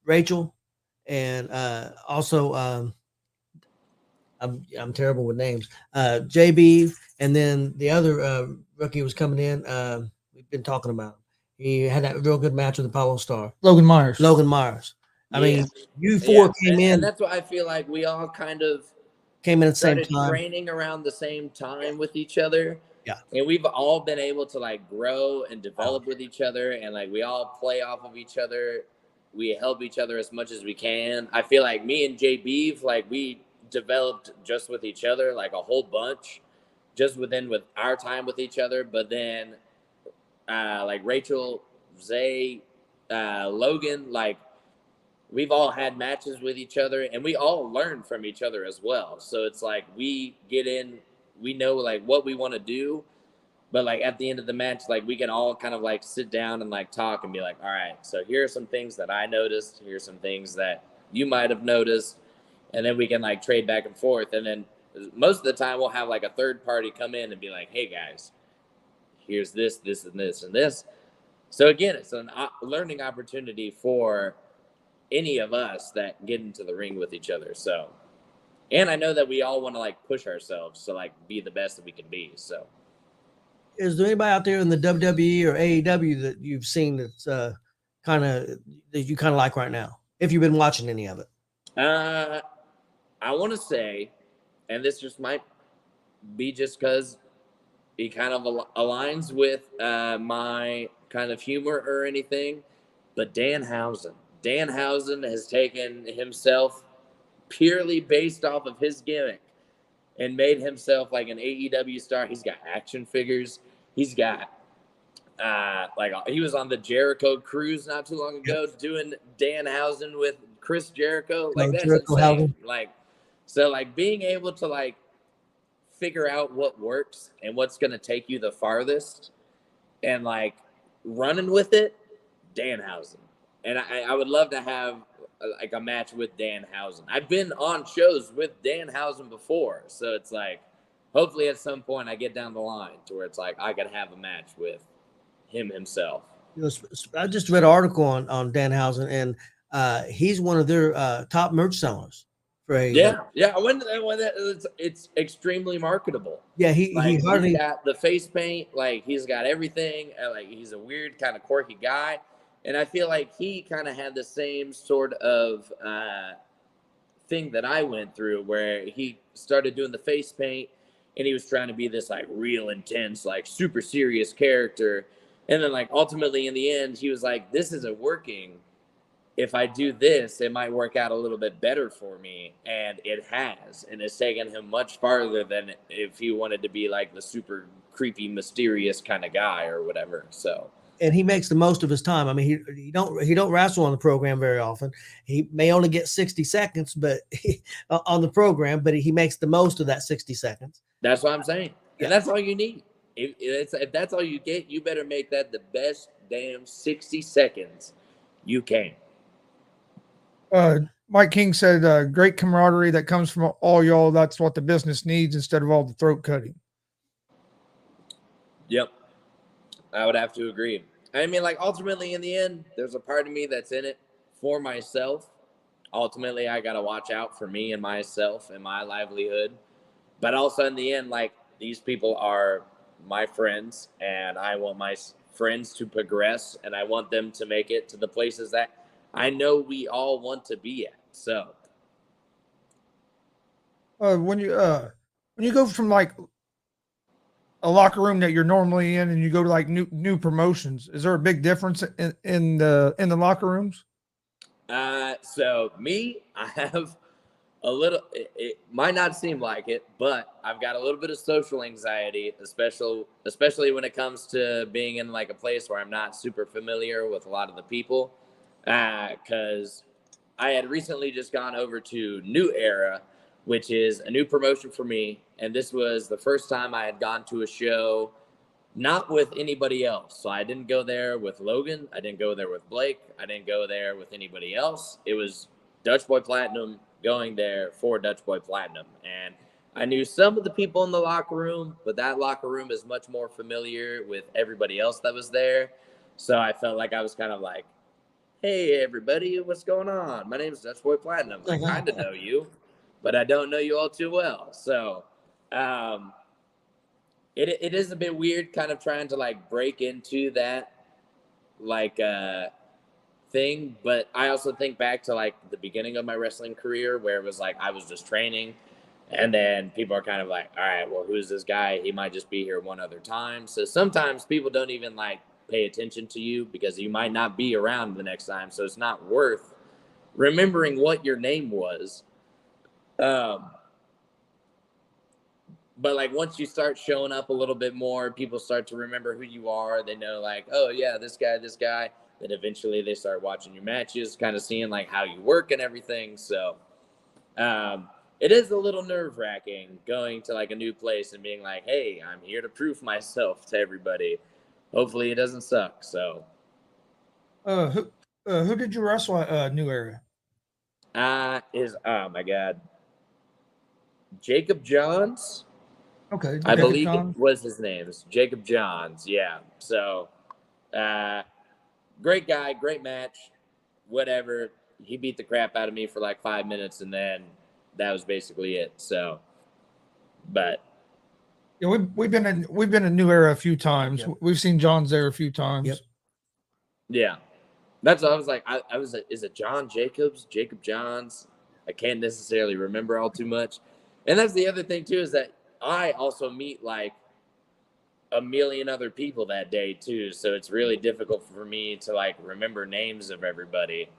Rachel, and also I'm terrible with names. JB, and then the other rookie was coming in. We've been talking about. He had that real good match with Apollo Star. Logan Myers. I mean, you 4 came in. And that's why I feel like we all kind of came in at the same time, training around the same time with each other. Yeah. And we've all been able to like grow and develop with each other, and like we all play off of each other. We help each other as much as we can. I feel like me and JB, like we developed just with each other, like a whole bunch, just with our time with each other. But then like Rachel, Zay, Logan, like we've all had matches with each other, and we all learn from each other as well. So it's like we get in, we know like what we want to do, but like at the end of the match, like we can all kind of like sit down and like talk and be like, all right, so here are some things that I noticed, here's some things that you might have noticed, and then we can like trade back and forth. And then most of the time we'll have like a third party come in and be like, hey guys, here's this and this and this. So again, it's a learning opportunity for any of us that get into the ring with each other. So, and I know that we all want to like push ourselves to like be the best that we can be. So, is there anybody out there in the WWE or AEW that you've seen that's kind of that you kind of like right now, if you've been watching any of it? I want to say, and this just might be just because he kind of aligns with my kind of humor or anything, but Danhausen has taken himself purely based off of his gimmick and made himself like an AEW star. He's got action figures. He's got like he was on the Jericho cruise not too long ago doing Danhausen with Chris Jericho. Like that's insane. Like so like being able to like figure out what works and what's going to take you the farthest and like running with it, Danhausen. And I would love to have like a match with Danhausen. I've been on shows with Danhausen before, so it's like hopefully at some point I get down the line to where it's like I could have a match with him himself. I just read an article on Danhausen, and he's one of their top merch sellers. Yeah. When it's extremely marketable. Yeah, he's got the face paint, like he's got everything. Like he's a weird kind of quirky guy. And I feel like he kind of had the same sort of thing that I went through where he started doing the face paint and he was trying to be this like real intense, like super serious character. And then like ultimately in the end, he was like, this isn't working. If I do this, it might work out a little bit better for me. And it has. And it's taken him much farther than if he wanted to be like the super creepy, mysterious kind of guy or whatever. So. And he makes the most of his time. I mean, he don't wrestle on the program very often. He may only get 60 seconds, but on the program, but he makes the most of that 60 seconds. That's what I'm saying, Yeah. and that's all you need. If that's all you get, you better make that the best damn 60 seconds you can. Mike King said, "Great camaraderie that comes from all y'all. That's what the business needs instead of all the throat cutting." Yep. I would have to agree. I mean, like, ultimately, in the end, there's a part of me that's in it for myself. Ultimately, I got to watch out for me and myself and my livelihood. But also, in the end, like, these people are my friends, and I want my friends to progress, and I want them to make it to the places that I know we all want to be at. So, When you go from like a locker room that you're normally in and you go to like new promotions, is there a big difference in the locker rooms? so me, I have a little. It might not seem like it, but I've got a little bit of social anxiety, especially when it comes to being in like a place where I'm not super familiar with a lot of the people. Because I had recently just gone over to New Era, which is a new promotion for me, and this was the first time I had gone to a show not with anybody else. So I didn't go there with Logan. I didn't go there with Blake. I didn't go there with anybody else. It was Dutchboi Platinum going there for Dutchboi Platinum. And I knew some of the people in the locker room, but that locker room is much more familiar with everybody else that was there. So I felt like I was kind of like, hey, everybody, what's going on? My name is Dutchboi Platinum. I kind of know you, but I don't know you all too well. So, it is a bit weird kind of trying to like break into that like thing, but I also think back to like the beginning of my wrestling career where it was like I was just training, and then people are kind of like, all right, well, who's this guy? He might just be here one other time. So sometimes people don't even like pay attention to you because you might not be around the next time, so it's not worth remembering what your name was. But like once you start showing up a little bit more, people start to remember who you are. They know like, oh yeah, this guy. Then eventually they start watching your matches, kind of seeing like how you work and everything. So it is a little nerve wracking going to like a new place and being like, hey, I'm here to prove myself to everybody. Hopefully it doesn't suck. So Who did you wrestle at New Era? Oh my god, G.W.R. Okay, I Jacob believe John. it was his name. It's G.W.R. Yeah. So, great guy, great match, whatever. He beat the crap out of me for like 5 minutes, and then that was basically it. So, but Yeah, we've been in New Era a few times. Yep. We've seen John's there a few times. Yep. yeah, that's what I was like. I was, is it John Jacobs, Jacob Johns? I can't necessarily remember all too much. And that's the other thing too, is that I also meet like a million other people that day too, so it's really difficult for me to like remember names of everybody.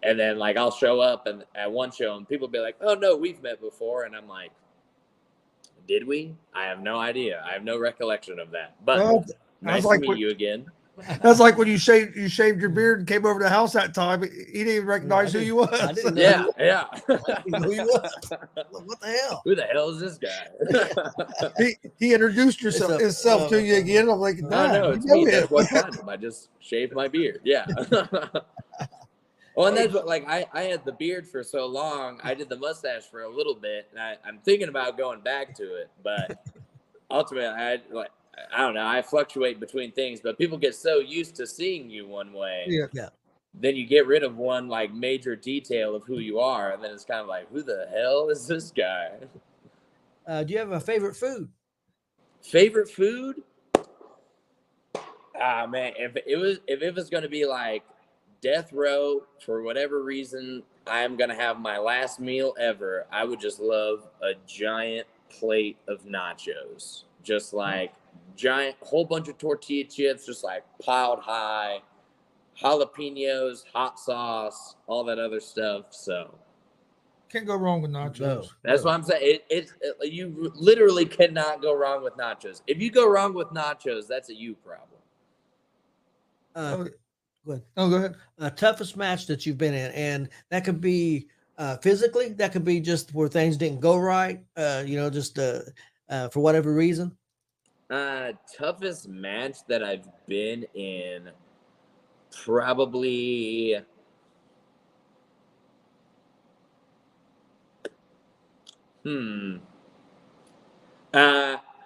And then like I'll show up and at one show and people be like, oh no, we've met before, and I'm like, did we? I have no idea. I have no recollection of that, but Well, nice like to meet you again. that's like when you shaved your beard and came over to the house that time. He didn't even recognize who you was. I didn't know Yeah. who he was. What the hell? Who the hell is this guy? He introduced himself to you again. I'm like, I nah, know, you it's know me. him. That's what platinum. I just shaved my beard. Yeah. Well, and that's what, like, I had the beard for so long. I did the mustache for a little bit, and I'm thinking about going back to it. But ultimately, I don't know. I fluctuate between things, but people get so used to seeing you one way. Yeah. Then you get rid of one, like, major detail of who you are, and then it's kind of like, who the hell is this guy? Do you have a favorite food? Favorite food? Ah, man, if it was going to be like death row for whatever reason, I am going to have my last meal ever. I would just love a giant plate of nachos, just like giant whole bunch of tortilla chips, just like piled high, jalapenos, hot sauce, all that other stuff. So Can't go wrong with nachos. No. That's what I'm saying. You literally cannot go wrong with nachos. If you go wrong with nachos, that's a you problem. Okay. Go ahead. Oh, go ahead. Toughest match that you've been in, and that could be physically, that could be just where things didn't go right, just for whatever reason. Toughest match that I've been in, probably.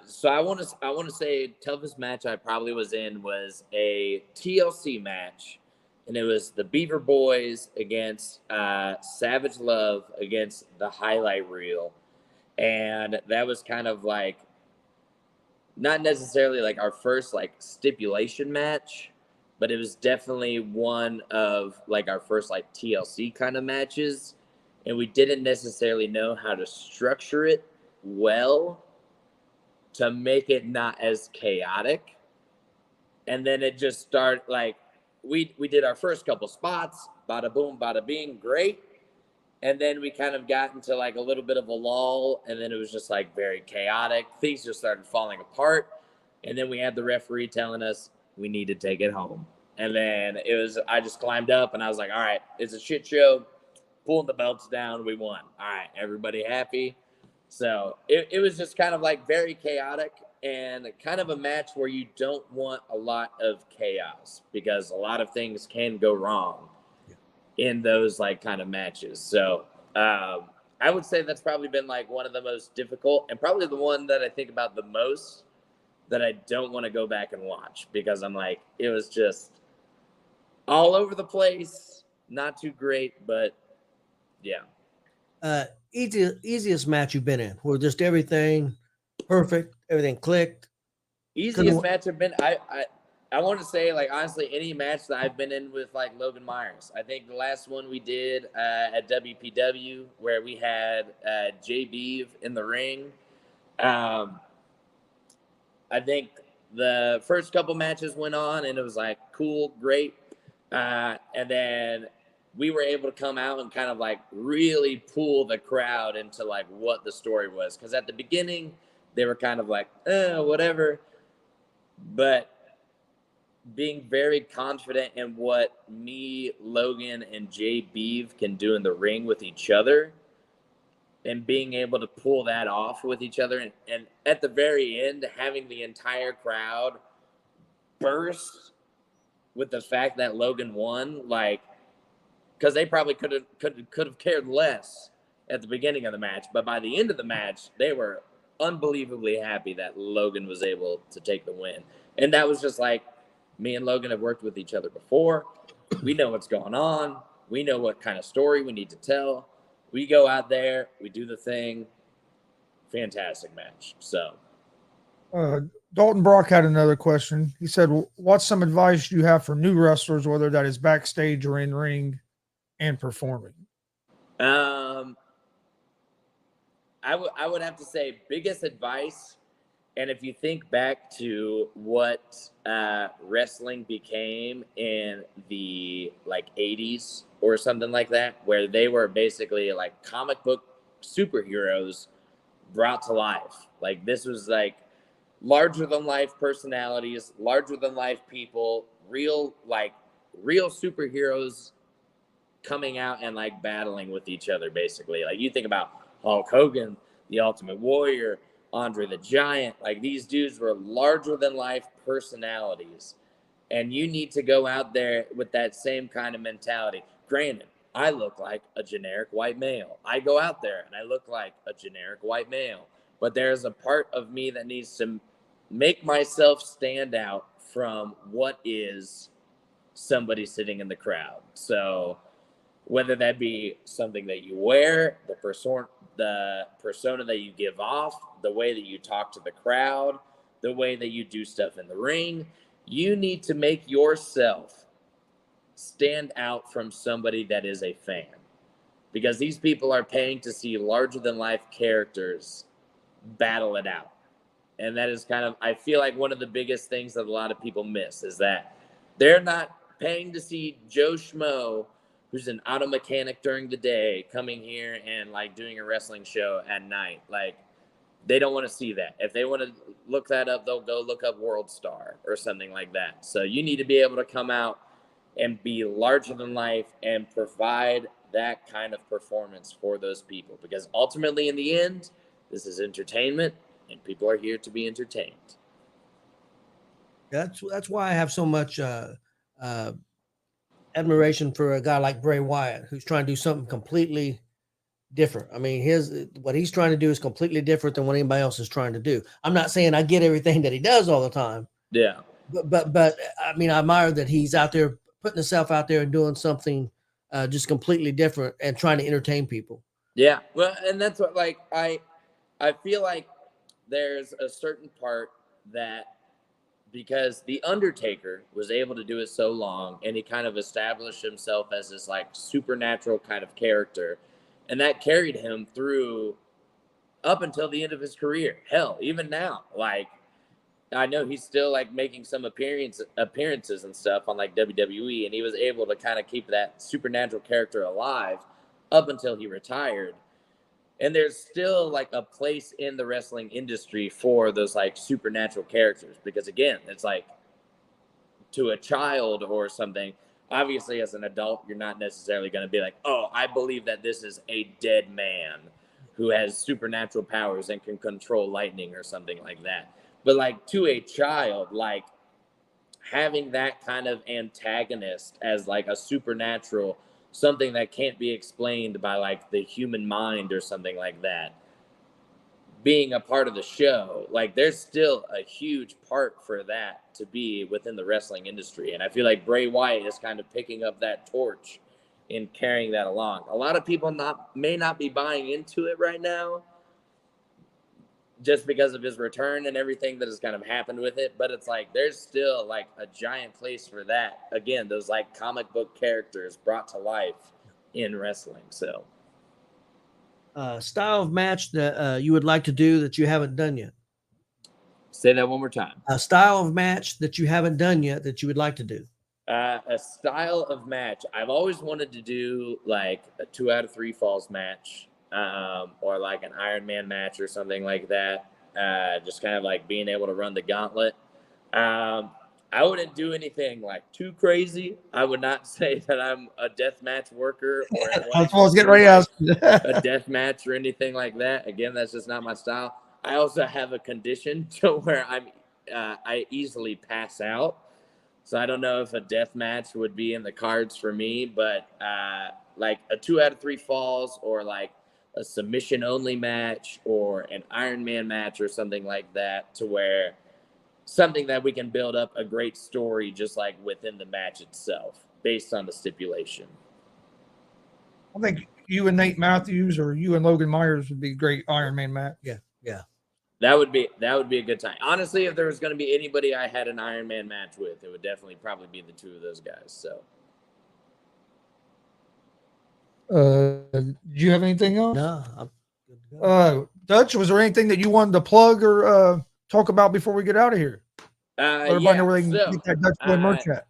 So I want to say toughest match I probably was in was a TLC match, and it was the Beaver Boys against Savage Love against the Highlight Reel, and that was kind of like not necessarily like our first like stipulation match, but it was definitely one of like our first like TLC kind of matches, and we didn't necessarily know how to structure it well to make it not as chaotic. And then it just started like we did our first couple spots, bada boom, bada bing, great. And then we kind of got into like a little bit of a lull, and then it was just like very chaotic. Things just started falling apart. And then we had the referee telling us we need to take it home. And then I just climbed up and I was like, all right, it's a shit show. Pulling the belts down, we won. All right, everybody happy. So it was just kind of like very chaotic and kind of a match where you don't want a lot of chaos because a lot of things can go wrong in those like kind of matches. So I would say that's probably been like one of the most difficult and probably the one that I think about the most that I don't want to go back and watch because I'm like, it was just all over the place, not too great, but yeah. Easiest match you've been in, where just everything perfect, everything clicked. Easiest match I've been. I want to say like honestly, any match that I've been in with like Logan Myers. I think the last one we did at WPW where we had J.W.R in the ring. I think the first couple matches went on and it was like cool, great, and then we were able to come out and kind of like really pull the crowd into like what the story was. Because at the beginning, they were kind of like, whatever. But being very confident in what me, Logan, and Jay Beeve can do in the ring with each other and being able to pull that off with each other. And at the very end, having the entire crowd burst with the fact that Logan won, like, because they probably could have cared less at the beginning of the match, but by the end of the match, they were unbelievably happy that Logan was able to take the win. And that was just like, me and Logan have worked with each other before. We know what's going on. We know what kind of story we need to tell. We go out there, we do the thing. Fantastic match. So, Dalton Brock had another question. He said, what's some advice you have for new wrestlers, whether that is backstage or in ring and performing? I would have to say biggest advice, and if you think back to what wrestling became in the like 80s or something like that, where they were basically like comic book superheroes brought to life. Like this was like larger than life personalities, larger than life people, real superheroes coming out and like battling with each other basically. Like you think about Hulk Hogan, the Ultimate Warrior, Andre the Giant, like these dudes were larger than life personalities. And you need to go out there with that same kind of mentality. Granted, I look like a generic white male. I go out there and I look like a generic white male. But there's a part of me that needs to make myself stand out from what is somebody sitting in the crowd. So whether that be something that you wear, the persona that you give off, the way that you talk to the crowd, the way that you do stuff in the ring, you need to make yourself stand out from somebody that is a fan. Because these people are paying to see larger than life characters battle it out. And that is kind of, I feel like one of the biggest things that a lot of people miss is that they're not paying to see Joe Schmo who's an auto mechanic during the day coming here and like doing a wrestling show at night. Like, they don't want to see that. If they want to look that up, they'll go look up World Star or something like that. So you need to be able to come out and be larger than life and provide that kind of performance for those people. Because ultimately, in the end, this is entertainment, and people are here to be entertained. That's why I have so much admiration for a guy like Bray Wyatt, who's trying to do something completely different. I mean, what he's trying to do is completely different than what anybody else is trying to do. I'm not saying I get everything that he does all the time. Yeah. But I mean, I admire that he's out there putting himself out there and doing something just completely different and trying to entertain people. Yeah. Well, and that's what, like, I feel like there's a certain part that, because The Undertaker was able to do it so long, and he kind of established himself as this like supernatural kind of character, and that carried him through up until the end of his career. Hell, even now, like, I know he's still like making some appearances and stuff on like WWE, and he was able to kind of keep that supernatural character alive up until he retired. And there's still like a place in the wrestling industry for those like supernatural characters, because again, it's like, to a child or something, obviously as an adult, you're not necessarily going to be like, oh, I believe that this is a dead man who has supernatural powers and can control lightning or something like that. But like, to a child, like, having that kind of antagonist as like a supernatural, something that can't be explained by like the human mind or something like that, being a part of the show, like, there's still a huge part for that to be within the wrestling industry. And I feel like Bray Wyatt is kind of picking up that torch and carrying that along. A lot of people may not be buying into it right now, just because of his return and everything that has kind of happened with it. But it's like, there's still like a giant place for that. Again, those like comic book characters brought to life in wrestling. So Style of match that you would like to do that you haven't done yet. say that one more time. A style of match that you haven't done yet that you would like to do. A style of match. I've always wanted to do like a 2 out of 3 falls match, or like an Iron Man match or something like that. Just kind of like being able to run the gauntlet. I wouldn't do anything like too crazy. I would not say that I'm a death match worker or That's what I was getting ready to ask. a death match or anything like that. Again, that's just not my style. I also have a condition to where I easily pass out. So I don't know if a death match would be in the cards for me, but like a 2 out of 3 falls, or like a submission only match, or an Iron Man match or something like that, to where something that we can build up a great story just like within the match itself based on the stipulation. I think you and Nate Matthews or you and Logan Myers would be a great Iron Man match. Yeah. That would be a good time. Honestly, if there was going to be anybody I had an Iron Man match with, it would definitely probably be the 2 of those guys. So, Do you have anything else? No. I'm good to go. Dutch, was there anything that you wanted to plug or talk about before we get out of here? Let everybody know where they can get that Dutchboi merch at.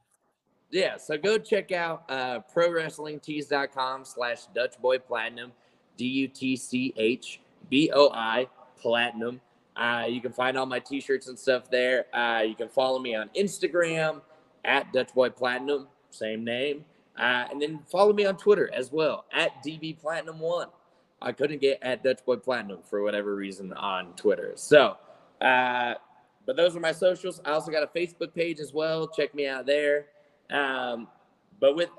Yeah, so go check out prowrestlingtees.com/Dutchboi Platinum, DUTCHBOI Platinum. You can find all my t-shirts and stuff there. You can follow me on Instagram at Dutchboi Platinum, same name. And then follow me on Twitter as well at DBPlatinum1. I couldn't get at Dutchboi Platinum for whatever reason on Twitter. So, but those are my socials. I also got a Facebook page as well. Check me out there. But with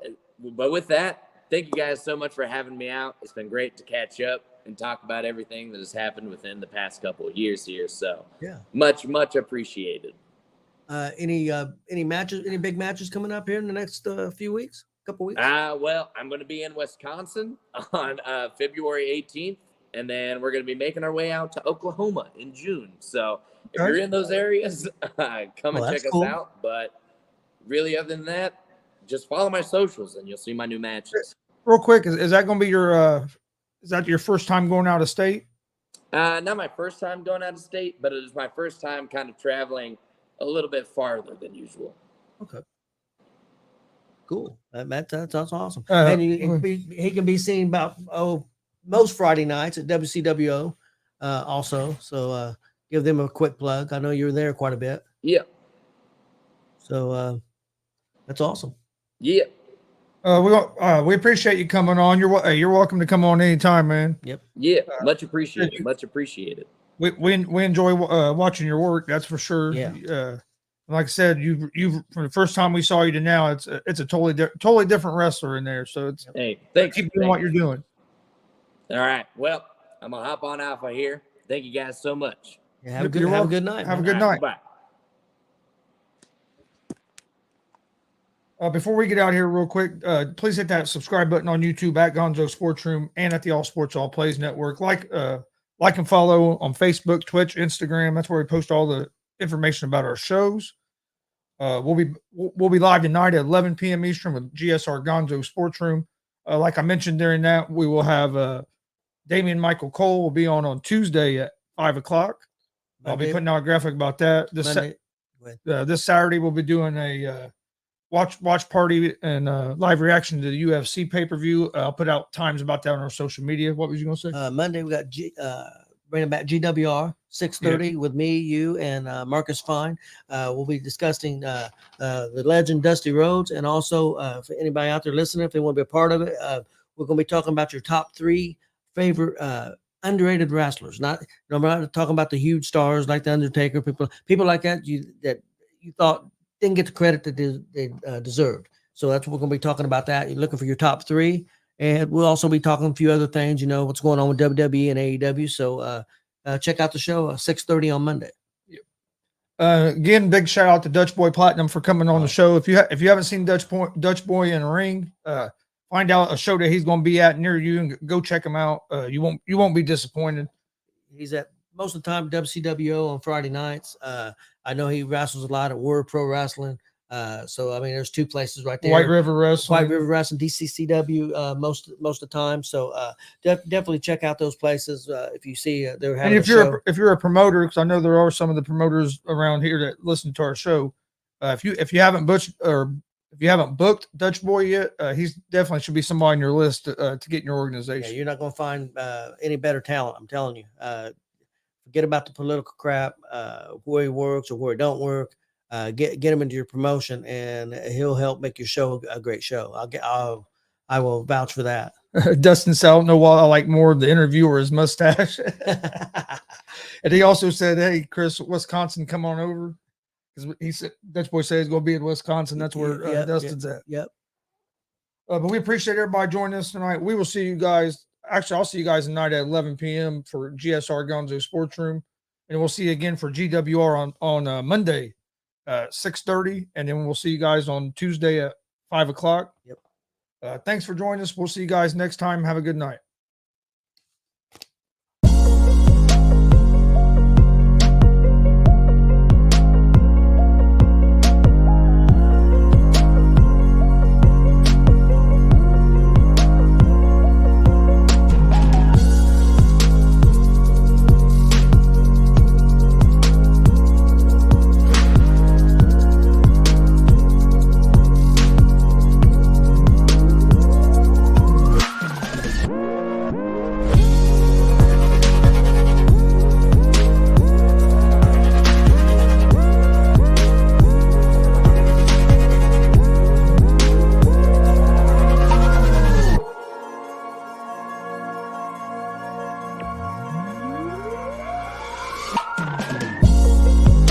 that, thank you guys so much for having me out. It's been great to catch up and talk about everything that has happened within the past couple of years here. So Yeah, much appreciated. Any matches? Any big matches coming up here in the next few weeks? Couple weeks? Well, I'm going to be in Wisconsin on February 18th, and then we're going to be making our way out to Oklahoma in June. So if you're in those areas, come and check us out. But really, other than that, just follow my socials and you'll see my new matches. Real quick, is that going to be your is that your first time going out of state? Not my first time going out of state, but it is my first time kind of traveling a little bit farther than usual. Okay. Cool. That's awesome. Uh, And he can be seen about most Friday nights at WCWO also. So give them a quick plug. I know you're there quite a bit. Yeah. So that's awesome. Yeah. We appreciate you coming on. You're welcome to come on anytime, man. Yep. Yeah. Much appreciated. Much appreciated. We enjoy watching your work. That's for sure. Yeah. Like I said, you from the first time we saw you to now, it's a totally different wrestler in there. So it's Hey, thanks. keep doing what you're doing. All right. Well, I'm gonna hop on Alpha here. Thank you guys so much. Yeah, have a good night. Have a man. good night. Bye. Before we get out here real quick, please hit that subscribe button on YouTube at Gonzo Sports Room and at the All Sports All Plays Network. Like and follow on Facebook, Twitch, Instagram. That's where we post all the information about our shows. We'll be live tonight at 11 p.m. Eastern with GSR Gonzo Sports Room. Like I mentioned during that, we will have Damian Michael Cole will be on Tuesday at 5 o'clock. I'll be putting out a graphic about that. This Saturday we'll be doing a watch party and live reaction to the UFC pay-per-view. I'll put out times about that on our social media. What was you going to say? Monday we got bringing back G.W.R. 6:30 with me, you, and Marcus Fine. We'll be discussing the legend Dusty Rhodes, and also for anybody out there listening, if they want to be a part of it, we're going to be talking about your top 3 favorite underrated wrestlers. I'm not talking about the huge stars like the Undertaker, people like that you thought didn't get the credit that they deserved. So that's what we're going to be talking about. That you're looking for your top 3. And we'll also be talking a few other things, what's going on with WWE and AEW. So check out the show 6:30 on Monday. Again, big shout out to Dutchboi Platinum for coming on the show. If you haven't seen Dutchboi in a ring, find out a show that he's going to be at near you and go check him out. You won't be disappointed. He's at most of the time WCWO on Friday nighs. I know he wrestles a lot at World Pro Wrestling. So I mean, there's 2 places right there. White River Wrestling, DCCW, most of the time. So definitely check out those places if you see they're having. And if you're a promoter, because I know there are some of the promoters around here that listen to our show. If you haven't booked Dutchboi yet, he's definitely should be somebody on your list to get in your organization. Yeah, you're not going to find any better talent. I'm telling you. Forget about the political crap, where he works or where he don't work. Get him into your promotion, and he'll help make your show a great show. I will vouch for that. Dustin said, I don't know why I like more of the interview or his mustache. And he also said, hey, Chris, Wisconsin, come on over. Because he said, Dutchboi said he's going to be in Wisconsin. That's where Dustin's at. Yep. But we appreciate everybody joining us tonight. We will see you guys. Actually, I'll see you guys tonight at 11 p.m. for GSR Gonzo Sports Room. And we'll see you again for GWR on Monday, 6:30. And then we'll see you guys on Tuesday at 5 o'clock. Yep. Thanks for joining us. We'll see you guys next time. Have a good night.